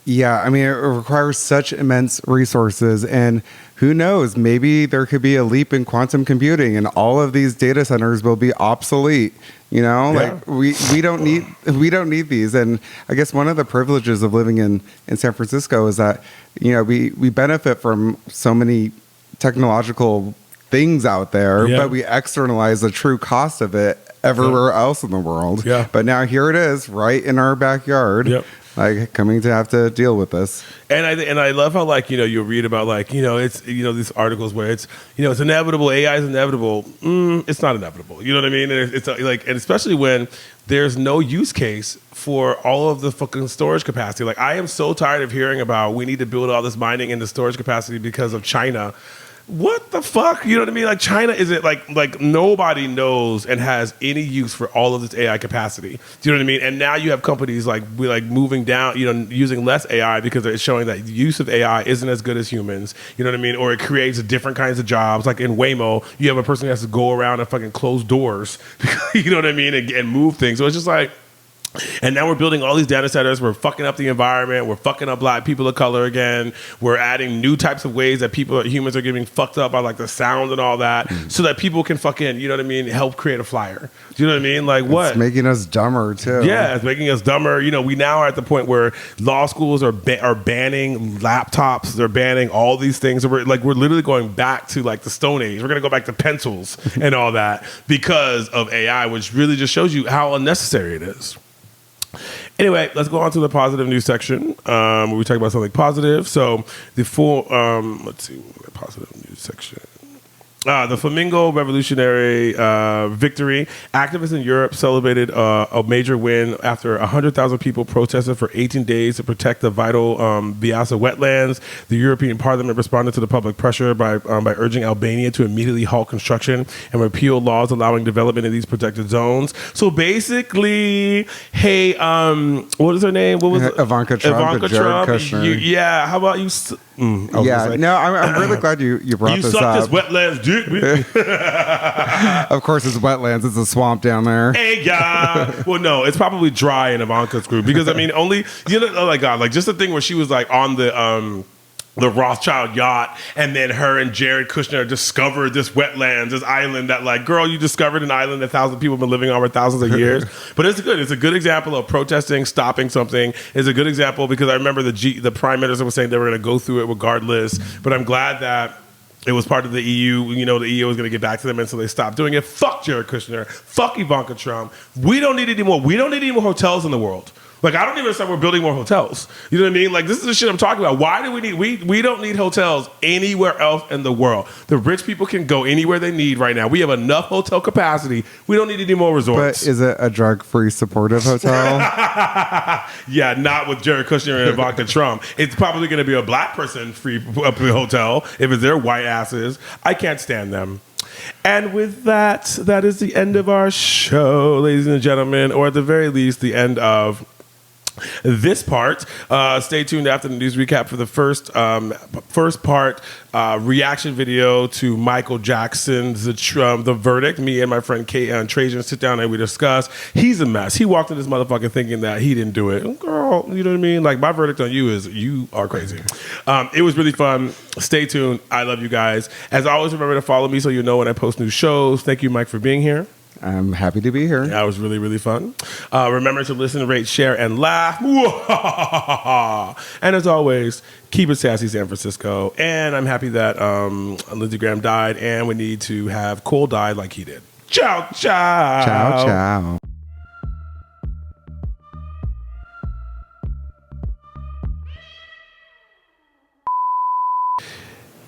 Yeah, I mean, it requires such immense resources, and who knows, maybe there could be a leap in quantum computing and all of these data centers will be obsolete. You know, like we don't need these. And I guess one of the privileges of living in San Francisco is that, you know, we benefit from so many technological things out there, but we externalize the true cost of it everywhere else in the world. Yeah. But now here it is, right in our backyard. Yep. Like coming to have to deal with this. And I love how like, you know, you'll read about like, you know, it's, you know, these articles where it's, you know, it's inevitable. AI is inevitable. It's not inevitable. You know what I mean? And it's like, and especially when there's no use case for all of the fucking storage capacity. Like I am so tired of hearing about we need to build all this mining into storage capacity because of China. What the fuck? You know what I mean? Like China isn't like nobody knows and has any use for all of this AI capacity. Do you know what I mean? And now you have companies like moving down, you know, using less AI because it's showing that the use of AI isn't as good as humans. You know what I mean? Or it creates different kinds of jobs. Like in Waymo, you have a person who has to go around and fucking close doors. You know what I mean? And move things. So it's just like. And now we're building all these data centers. We're fucking up the environment. We're fucking up black people of color again. We're adding new types of ways that humans are getting fucked up by like the sound and all that, so that people can fucking, you know what I mean, help create a flyer. Do you know what I mean? Like what? It's making us dumber too. Yeah, it's making us dumber. You know, we now are at the point where law schools are banning laptops. They're banning all these things. We're literally going back to like the Stone Age. We're gonna go back to pencils and all that because of AI, which really just shows you how unnecessary it is. Anyway, let's go on to the positive news section where we talk about something positive. So the full, let's see, positive news section. The Flamingo Revolutionary victory. Activists in Europe celebrated a major win after 100,000 people protested for 18 days to protect the vital Biasa wetlands. The European Parliament responded to the public pressure by urging Albania to immediately halt construction and repeal laws allowing development in these protected zones. So basically, hey, what is her name? What was it? Ivanka Trump. Jared Kushner. Yeah, how about you? I'm really glad you brought this up. You suck this wetlands dick. Of course, it's wetlands. It's a swamp down there. Hey, yeah. Well, no, it's probably dry in Ivanka's group because I mean, only you know. Oh my God! Like just the thing where she was like on the Rothschild yacht, and then her and Jared Kushner discovered this wetlands, this island that, like, girl, you discovered an island that 1,000 people have been living on for thousands of years. But it's a good example of protesting, stopping something. It's a good example because I remember the prime minister was saying they were going to go through it regardless. But I'm glad that it was part of the EU. You know, the EU was going to get back to them, and so they stopped doing it. Fuck Jared Kushner. Fuck Ivanka Trump. We don't need any more. We don't need any more hotels in the world. Like, I don't even understand we're building more hotels. You know what I mean? Like, this is the shit I'm talking about. Why do we need... We don't need hotels anywhere else in the world. The rich people can go anywhere they need right now. We have enough hotel capacity. We don't need any more resorts. But is it a drug-free supportive hotel? Yeah, not with Jared Kushner and Ivanka Trump. It's probably going to be a black person-free hotel if it's their white asses. I can't stand them. And with that, that is the end of our show, ladies and gentlemen, or at the very least, the end of this part. Stay tuned after the news recap for the first part reaction video to Michael Jackson's The Verdict. Me and my friend Kate and Trajan sit down and we discuss. He's a mess. He walked in this motherfucker thinking that he didn't do it. Girl, you know what I mean? Like, my verdict on you is you are crazy. It was really fun. Stay tuned. I love you guys. As always, remember to follow me so you know when I post new shows. Thank you, Mike, for being here. I'm happy to be here. That was really, really fun. Remember to listen, rate, share, and laugh. And as always, keep it sassy, San Francisco. And I'm happy that Lindsey Graham died, and we need to have Cole die like he did. Ciao, ciao. Ciao, ciao.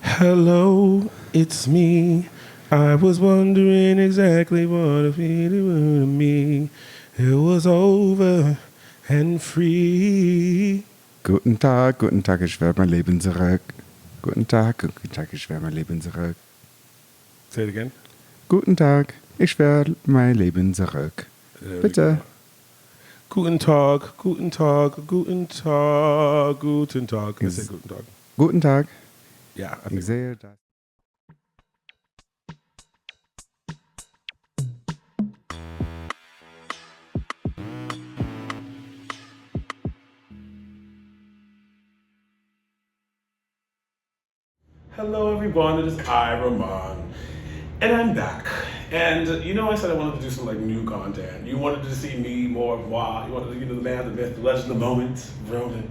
Hello, it's me. I was wondering exactly what it really wanted me. It was over and free. Guten Tag, ich werde mein Leben zurück. Guten Tag, ich werde mein Leben zurück. Say it again. Guten Tag, ich werde mein Leben zurück. Bitte. Guten Tag, guten Tag, guten Tag, guten Tag. Can I say guten Tag? Guten Tag. Yeah, I Ich think. sehe das. Hello, everyone. It is I, Ramon, and I'm back. And I said I wanted to do some like new content. You wanted to see me more of WoW. You wanted to the man, the myth, the legend, the moment, Ronan.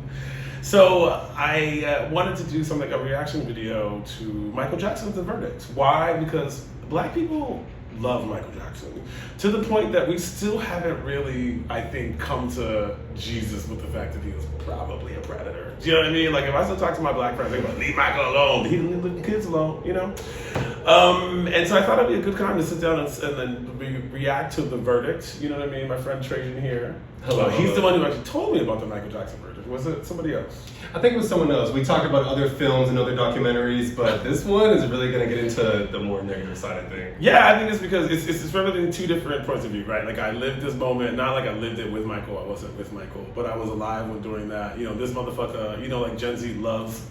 So I wanted to do something like a reaction video to Michael Jackson's The Verdict. Why? Because Black people love Michael Jackson to the point that we still haven't really, I think, come to Jesus with the fact that he was probably a predator. Do you know what I mean? Like if I still talk to my Black friends, they're like, leave Michael alone. He didn't leave the kids alone, And so I thought it'd be a good time to sit down and then react to The Verdict. You know what I mean? My friend Trajan here. Hello. He's the one who actually told me about the Michael Jackson verdict. Was it somebody else? I think it was someone else. We talked about other films and other documentaries, but this one is really going to get into the more negative side, I think. Yeah, I think it's because it's really two different points of view, right? Like I lived this moment, not like I lived it with Michael. I wasn't with Michael, but I was alive when during that. This motherfucker, like Gen Z loves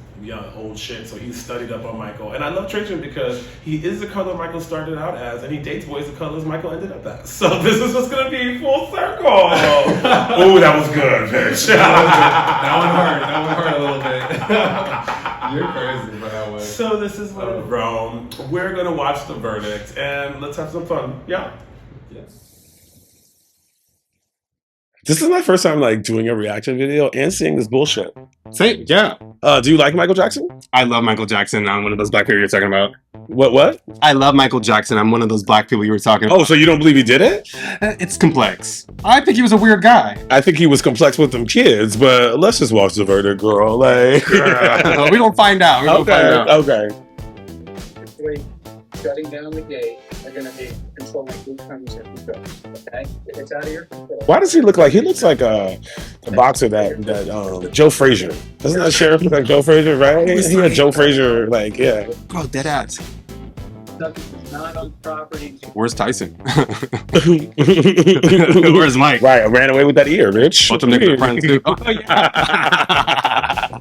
old shit, so he studied up on Michael. And I love Trajan because he is the color Michael started out as, and he dates boys the colors Michael ended up as. So this is just gonna be full circle. Ooh, that was good, bitch. That one hurt a little bit. You're crazy, but that was. So this is what Rome. We're gonna watch The Verdict, and let's have some fun. Yeah. Yes. This is my first time like doing a reaction video and seeing this bullshit. Same, yeah. Do you like Michael Jackson? I love Michael Jackson. I'm one of those black people you're talking about. What? I love Michael Jackson. I'm one of those black people you were talking about. Oh, so you don't believe he did it? It's complex. I think he was a weird guy. I think he was complex with them kids, but let's just watch The Verdict, girl. Like, we gonna find out. Okay. Shutting down the gate, they're going to be controlling who comes and who goes. Okay, if it's out of your control. Why does he look like he looks like a boxer that Joe Frazier? Doesn't that sheriff look like Joe Frazier, right? He had Joe Frazier, like, yeah. Oh, dead ass. Nothing not on property. Where's Tyson? Where's Mike? Right, I ran away with that ear, bitch. Bunch of niggas are friends too. Oh, yeah.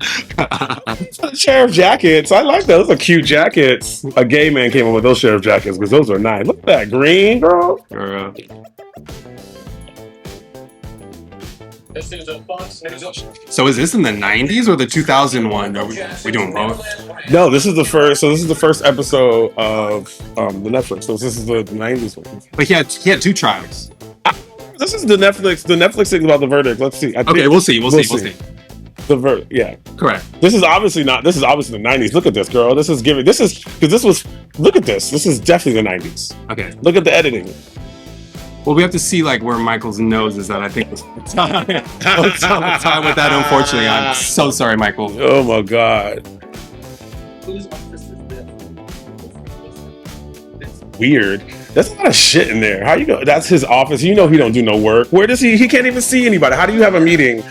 Sheriff jackets. I like those. Those are cute jackets. A gay man came up with those sheriff jackets because those are nice. Look at that green, girl. This is a Fox News. So is this in the 90s or the 2001? Are we doing both? No, this is the first. So this is the first episode of the Netflix. So this is the 90s one. But he had two trials. This is the Netflix thing about The Verdict. Let's see. Okay, we'll see. We'll see. The Verdict, yeah. Correct. This is obviously the 90s. Look at this, girl. Look at this. This is definitely the 90s. Okay. Look at the editing. Well, we have to see like where Michael's nose is at. I think we'll time with that. Unfortunately, I'm so sorry, Michael. Oh my God. Whose office is this? Weird. There's a lot of shit in there. How you go? That's his office. He don't do no work. Where does he? He can't even see anybody. How do you have a meeting?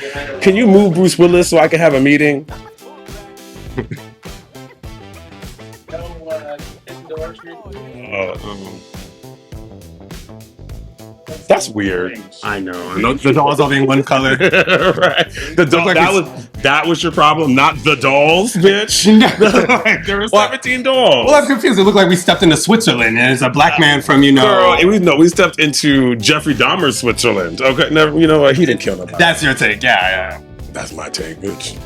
Can you move Bruce Willis so I can have a meeting? No endorsement. That's weird. I know. And the dolls all being one color. Right. The doll. That was your problem, not the dolls, bitch. There were 17 dolls. Well, I'm confused. It looked like we stepped into Switzerland, and it's a black man from Girl, we stepped into Jeffrey Dahmer's Switzerland. Okay, never. You know what? He didn't kill nobody. That's your take, yeah. That's my take, bitch.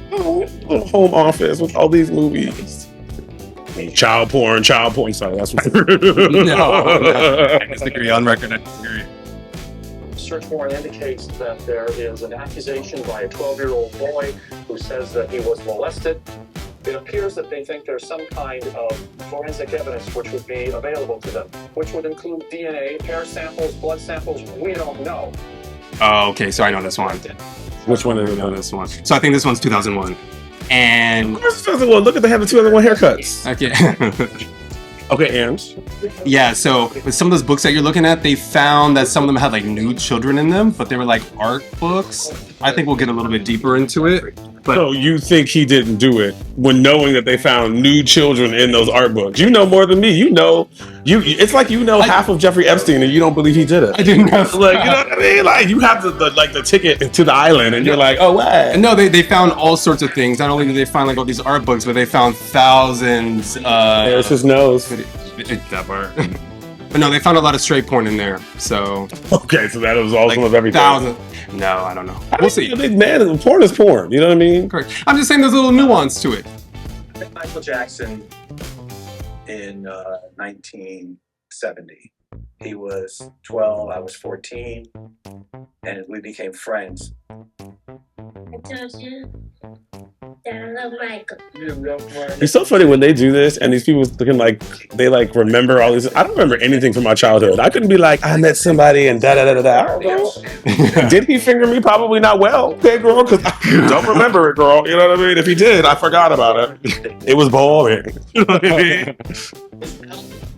Little home office with all these movies. Child porn. Sorry, that's what. No. I disagree on record. I disagree. Search warrant indicates that there is an accusation by a 12-year-old boy who says that he was molested. It appears that they think there's some kind of forensic evidence which would be available to them, which would include DNA, hair samples, blood samples. We don't know. Oh, okay. So I know this one. Which one is I know this one. So I think this one's 2001. And of course, 2001. Look at they have the 2001 haircuts. Okay. Okay, and Yeah, so with some of those books that you're looking at, they found that some of them had like nude children in them, but they were like art books. I think we'll get a little bit deeper into it. But so you think he didn't do it when knowing that they found nude children in those art books? You know more than me. You know, it's like you know half of Jeffrey Epstein and you don't believe he did it. I didn't know. Like, you know what I mean? Like, you have the ticket to the island and you're like, oh, wow. No, they found all sorts of things. Not only did they find like all these art books, but they found thousands. There's his nose. That part. But no, they found a lot of straight porn in there. So Okay, so that was all like some of everything. thousands. No, I don't know. We'll see. Man, porn is porn. You know what I mean? Correct. I'm just saying there's a little nuance to it. Michael Jackson in 1970. He was 12, I was 14, and we became friends. I told you that I love Michael. It's so funny when they do this and these people looking like they like remember all these. I don't remember anything from my childhood. I couldn't be like, I met somebody and da da da da da. I don't know. Did he finger me? Probably not well. Okay, girl, because I don't remember it, girl. You know what I mean? If he did, I forgot about it. It was boring. You know what I mean?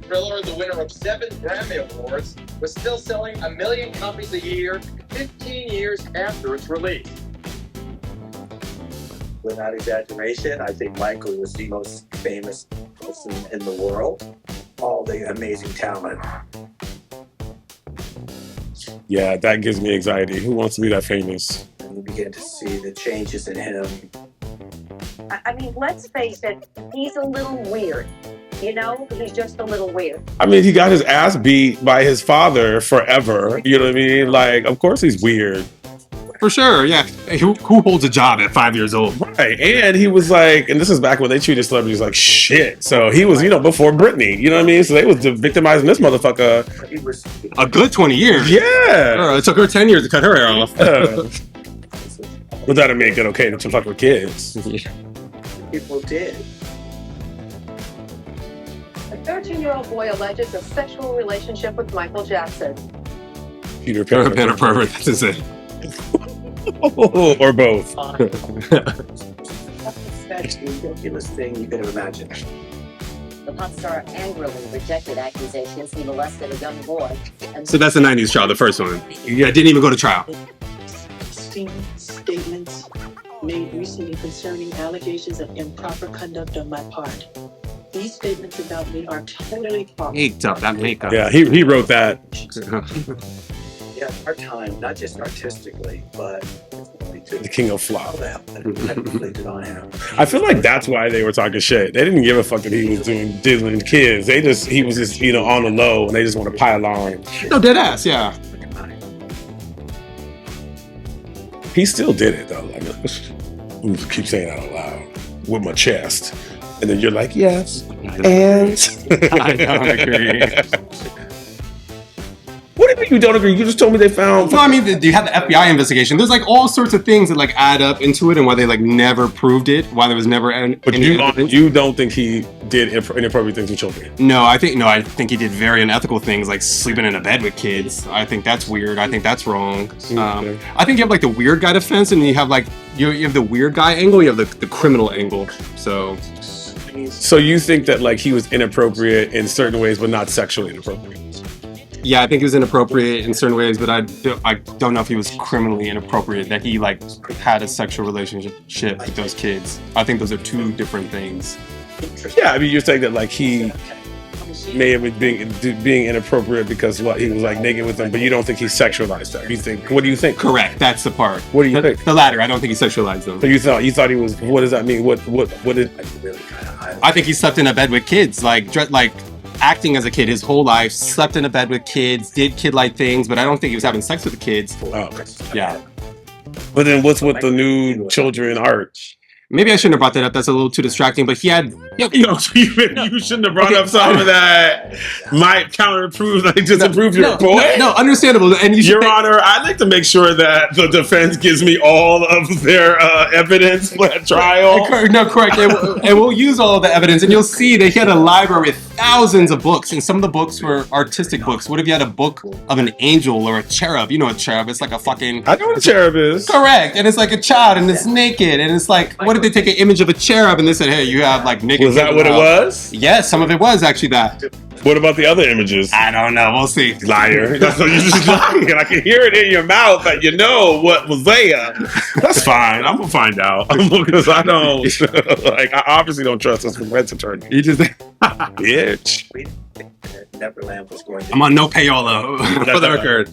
Thriller, the winner of 7 Grammy Awards, was still selling 1 million copies a year 15 years after its release. Without exaggeration, I think Michael was the most famous person in the world. All the amazing talent. Yeah, that gives me anxiety. Who wants to be that famous? And you begin to see the changes in him. I mean, let's face it, he's a little weird. You know, he's just a little weird. I mean, he got his ass beat by his father forever. You know what I mean? Like, of course he's weird. For sure, yeah. Who holds a job at 5 years old? Right, and he was like, and this is back when they treated celebrities like shit. So he was, before Britney, you know what I mean? So they was victimizing this motherfucker. He was A good 20 years. Yeah. It took her 10 years to cut her hair off. But that'd make it okay to fuck with kids. people did. A 13-year-old boy alleges a sexual relationship with Michael Jackson. Peter Pan. Peter Pan or pervert, that's it. Or both. That's the ridiculous thing you could have imagined. The pop star angrily rejected accusations he molested a young boy. So that's the 90s trial, the first one. Yeah, didn't even go to trial. Statements made recently concerning allegations of improper conduct on my part. These statements about me are totally false. Caked up, that makeup. Yeah, he wrote that. Yeah, our time, not just artistically, but The king of flop. that inflicted on him. I feel like that's why they were talking shit. They didn't give a fuck that he was doing diddling kids. He was just, on the low, and they just want to pile on. No, dead ass, yeah. He still did it though. Like, I'm just keep saying that out loud with my chest, and then you're like, yes, and I don't agree. What do you mean you don't agree? You just told me they found. No, I mean, you have the FBI investigation. There's like all sorts of things that like add up into it, and why they like never proved it, why there was never any. But you don't think he did inappropriate things with children? No, I think he did very unethical things like sleeping in a bed with kids. I think that's weird. I think that's wrong. I think you have like the weird guy defense, and you have like you have the weird guy angle, you have the criminal angle. So you think that like he was inappropriate in certain ways, but not sexually inappropriate? yeah, I think he was inappropriate in certain ways, but I don't know if he was criminally inappropriate, that he like had a sexual relationship with those kids. I think those are two different things. Yeah, I mean, you're saying that like he may have been being inappropriate because he was like naked with them, but you don't think he sexualized them. You think? What do you think? Correct. That's the part. What do you think? The latter. I don't think he sexualized them. So you thought he was? What does that mean? What did? I think he slept in a bed with kids, like acting as a kid his whole life, slept in a bed with kids, did kid-like things, but I don't think he was having sex with the kids. Oh. Yeah. But then what's with the new children art? Maybe I shouldn't have brought that up. That's a little too distracting. But he had, you shouldn't have brought up something that might disapprove your point. No, understandable. And Your Honor, I'd like to make sure that the defense gives me all of their evidence at trial. No, correct. And we'll use all of the evidence, and you'll see that he had a library with thousands of books, and some of the books were artistic books. What if you had a book of an angel or a cherub? You know a cherub? It's like a fucking. I know what a cherub is. Correct, and it's like a child, and it's naked, and it's like, what if they take an image of a cherub and they said, hey, you have like naked. Was that what it was? Yes, some of it was actually that. What about the other images? I don't know. We'll see. Liar. That's what you're just lying. I can hear it in your mouth that you know what was there. That's fine. I'm gonna find out because I don't. Like, I obviously don't trust this defense attorney. You just. Bitch. Neverland was going to I'm on no payola for the record.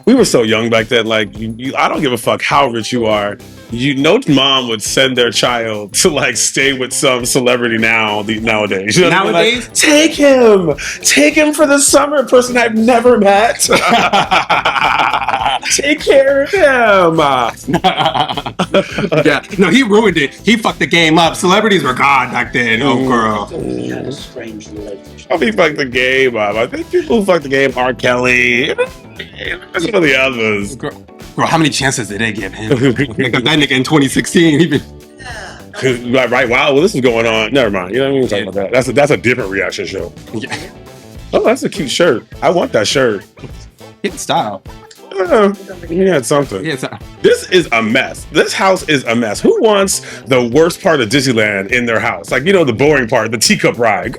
We were so young back then. Like, I don't give a fuck how rich you are. No mom would send their child to like stay with some celebrity nowadays. You know what I mean? Like, take him for the summer. Person I've never met. Take care of him. Yeah, no, he ruined it. He fucked the game up. Celebrities were God back then. Oh, girl. He had a strange relationship. He fucked the game up. I think people who fucked the game, R. Kelly, some of the others. Girl, how many chances did they give him? Because that nigga in 2016, he been. Right, wow, well, this is going on. Never mind. You know what I mean? Talking about that. That's a different reaction show. Yeah. Oh, that's a cute shirt. I want that shirt. Hit style. He had something. Yeah, This is a mess. This house is a mess. Who wants the worst part of Disneyland in their house? Like, you know, the boring part, the teacup ride.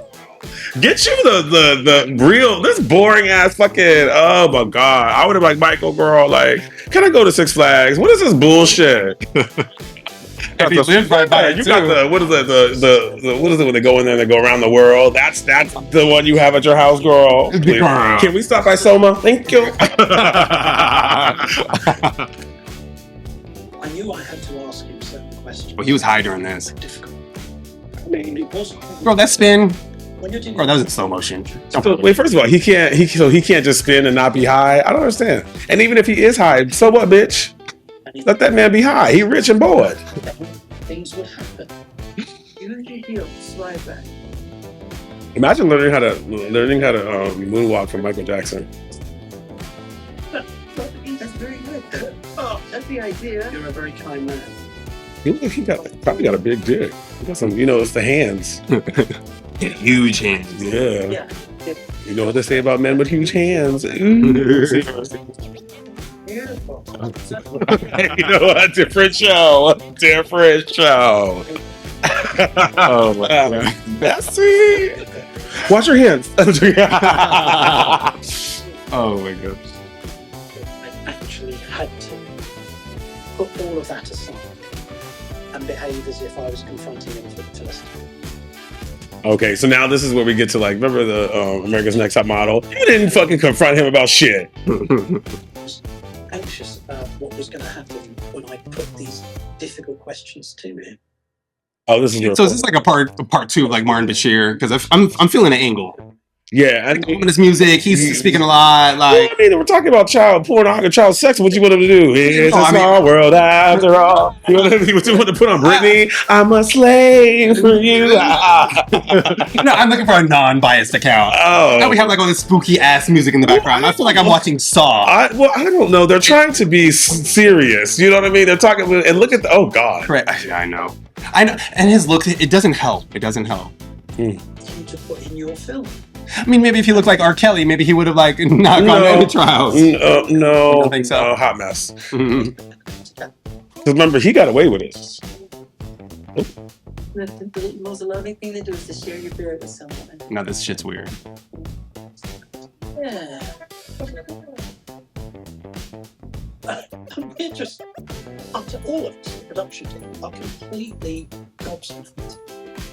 Get you the real, this boring ass fucking, oh my God. I would have like, Michael, girl, like, can I go to Six Flags? What is this bullshit? If he lived right by it, you got the what is it the what is it when they go in there and they go around the world? That's the one you have at your house, girl. Please. Can we stop by Soma? Thank you. I knew I had to ask him certain questions. Well, he was high during this. Difficult. I mean, it wasn't. Bro, that spin. When you're dealing Bro, that was in slow motion. So, wait, first of all, he can't just spin and not be high. I don't understand. And even if he is high, so what, bitch? Let that man be high. He rich and bored. things would happen. Usually he'll slide back. Imagine learning how to moonwalk from Michael Jackson. That's very good. Oh, that's the idea. You're a very kind man. He looks like he probably got a big dick. He got some, it's the hands. Huge hands. Yeah. Yeah. You know what they say about men with huge hands. Ooh. Beautiful. You know what? Different show. Oh my God. Bessie. Wash your hands. Oh my God. I actually had to put all of that aside and behave as if I was confronting him for the first time. Okay, so now this is where we get to, like, remember the America's Next Top Model? You didn't fucking confront him about shit. I was anxious about what was going to happen when I put these difficult questions to him. Oh, this is your So is this like a part two of like Martin Bashir? Because I'm feeling an angle. yeah, and Like, his music, he's speaking a lot. Like, I mean, we're talking about child pornography, child sex. What you want him to do? It's No, a I mean- small world after all. You want him to put on Britney? I'm a slave for you. no, I'm looking for a non-biased account. Oh. Now we have like all this spooky ass music in the background. I feel like I'm watching Saw. I don't know. They're trying to be serious. You know what I mean? They're talking about, and look at the, oh God. Correct. I know. And his look, it doesn't help. It doesn't help. You to put in your film. I mean, maybe if he looked like R. Kelly, maybe he would have like not gone to any trials. No, I don't think so. Hot mess. Mhm. Because remember, he got away with it. The most loving thing to do is to share your bed with someone. No, this shit's weird. Yeah. We're just, after all of this, the production team are completely gobsmacked.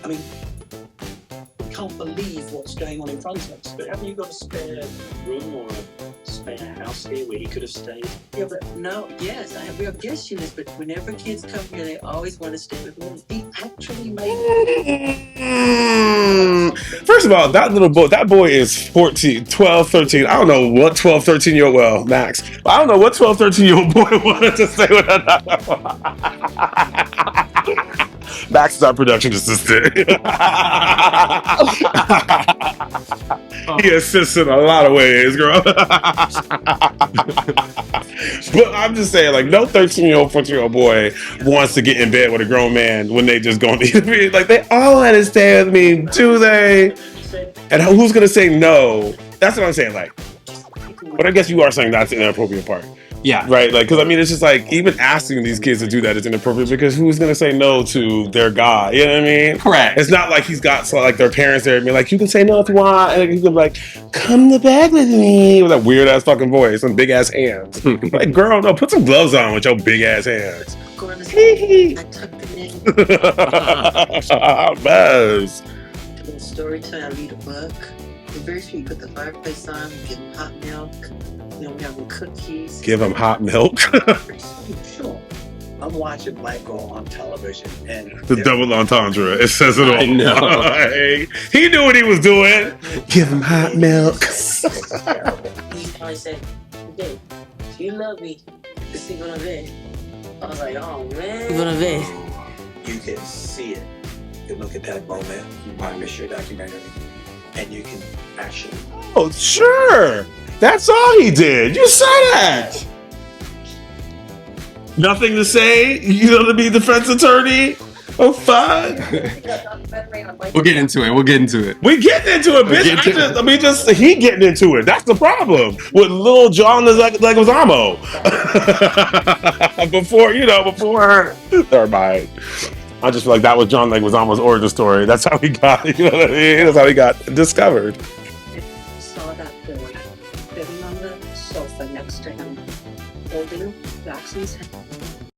I mean, we can't believe what's going on in front of us. But haven't you got a spare room or a spare house here where he could have stayed? Yeah, but no, yes, I have real guest units, but whenever kids come here, they always want to stay with me. He actually made First of all, that boy is 14, 12, 13. I don't know what 12, 13-year-old, well, Max. I don't know what 12, 13-year-old boy wanted to stay with another one. Max is our production assistant. He assists in a lot of ways, girl. But I'm just saying, like, no 13-year-old, 14-year-old boy wants to get in bed with a grown man when they just going to like, they all had to stay with me, do they? And who's gonna say no? That's what I'm saying, like. But I guess you are saying that's an inappropriate part. Yeah. Right? Like, because I mean, it's just like, even asking these kids to do that is inappropriate because who's going to say no to their God? You know what I mean? Correct. It's not like he's got like their parents there and be like, you can say no if you want. And you can be like, come to bed with me with that weird ass fucking voice and big ass hands. Like, girl, no, put some gloves on with your big ass hands. I tucked it in. Buzz. Little story time, I read a book. The very few, you put the fireplace on, give them hot milk. You know, we have them cookies. Give him hot milk. Sure. I'm watching Michael on television and The double entendre. It says it all. I know. Like, he knew what he was doing. Give him hot milk. He probably said, "Babe, you love me. Let's sleep on a bed." I was like, "Oh man." Sleep on a bed. you can see it. You can look at that moment, I miss your documentary, and you can actually. Oh, sure. That's all he did. You said that. Nothing to say? You know, to be defense attorney? Oh, fuck. We'll get into it. We'll get into it. We getting into it, bitch. He getting into it. That's the problem with little John Leguizamo. before. Never mind. I just feel like that was John Leguizamo's origin story. That's how he got, you know what I mean? That's how he got discovered. Saw that boy sitting on the sofa next to him, holding Jackson's hand.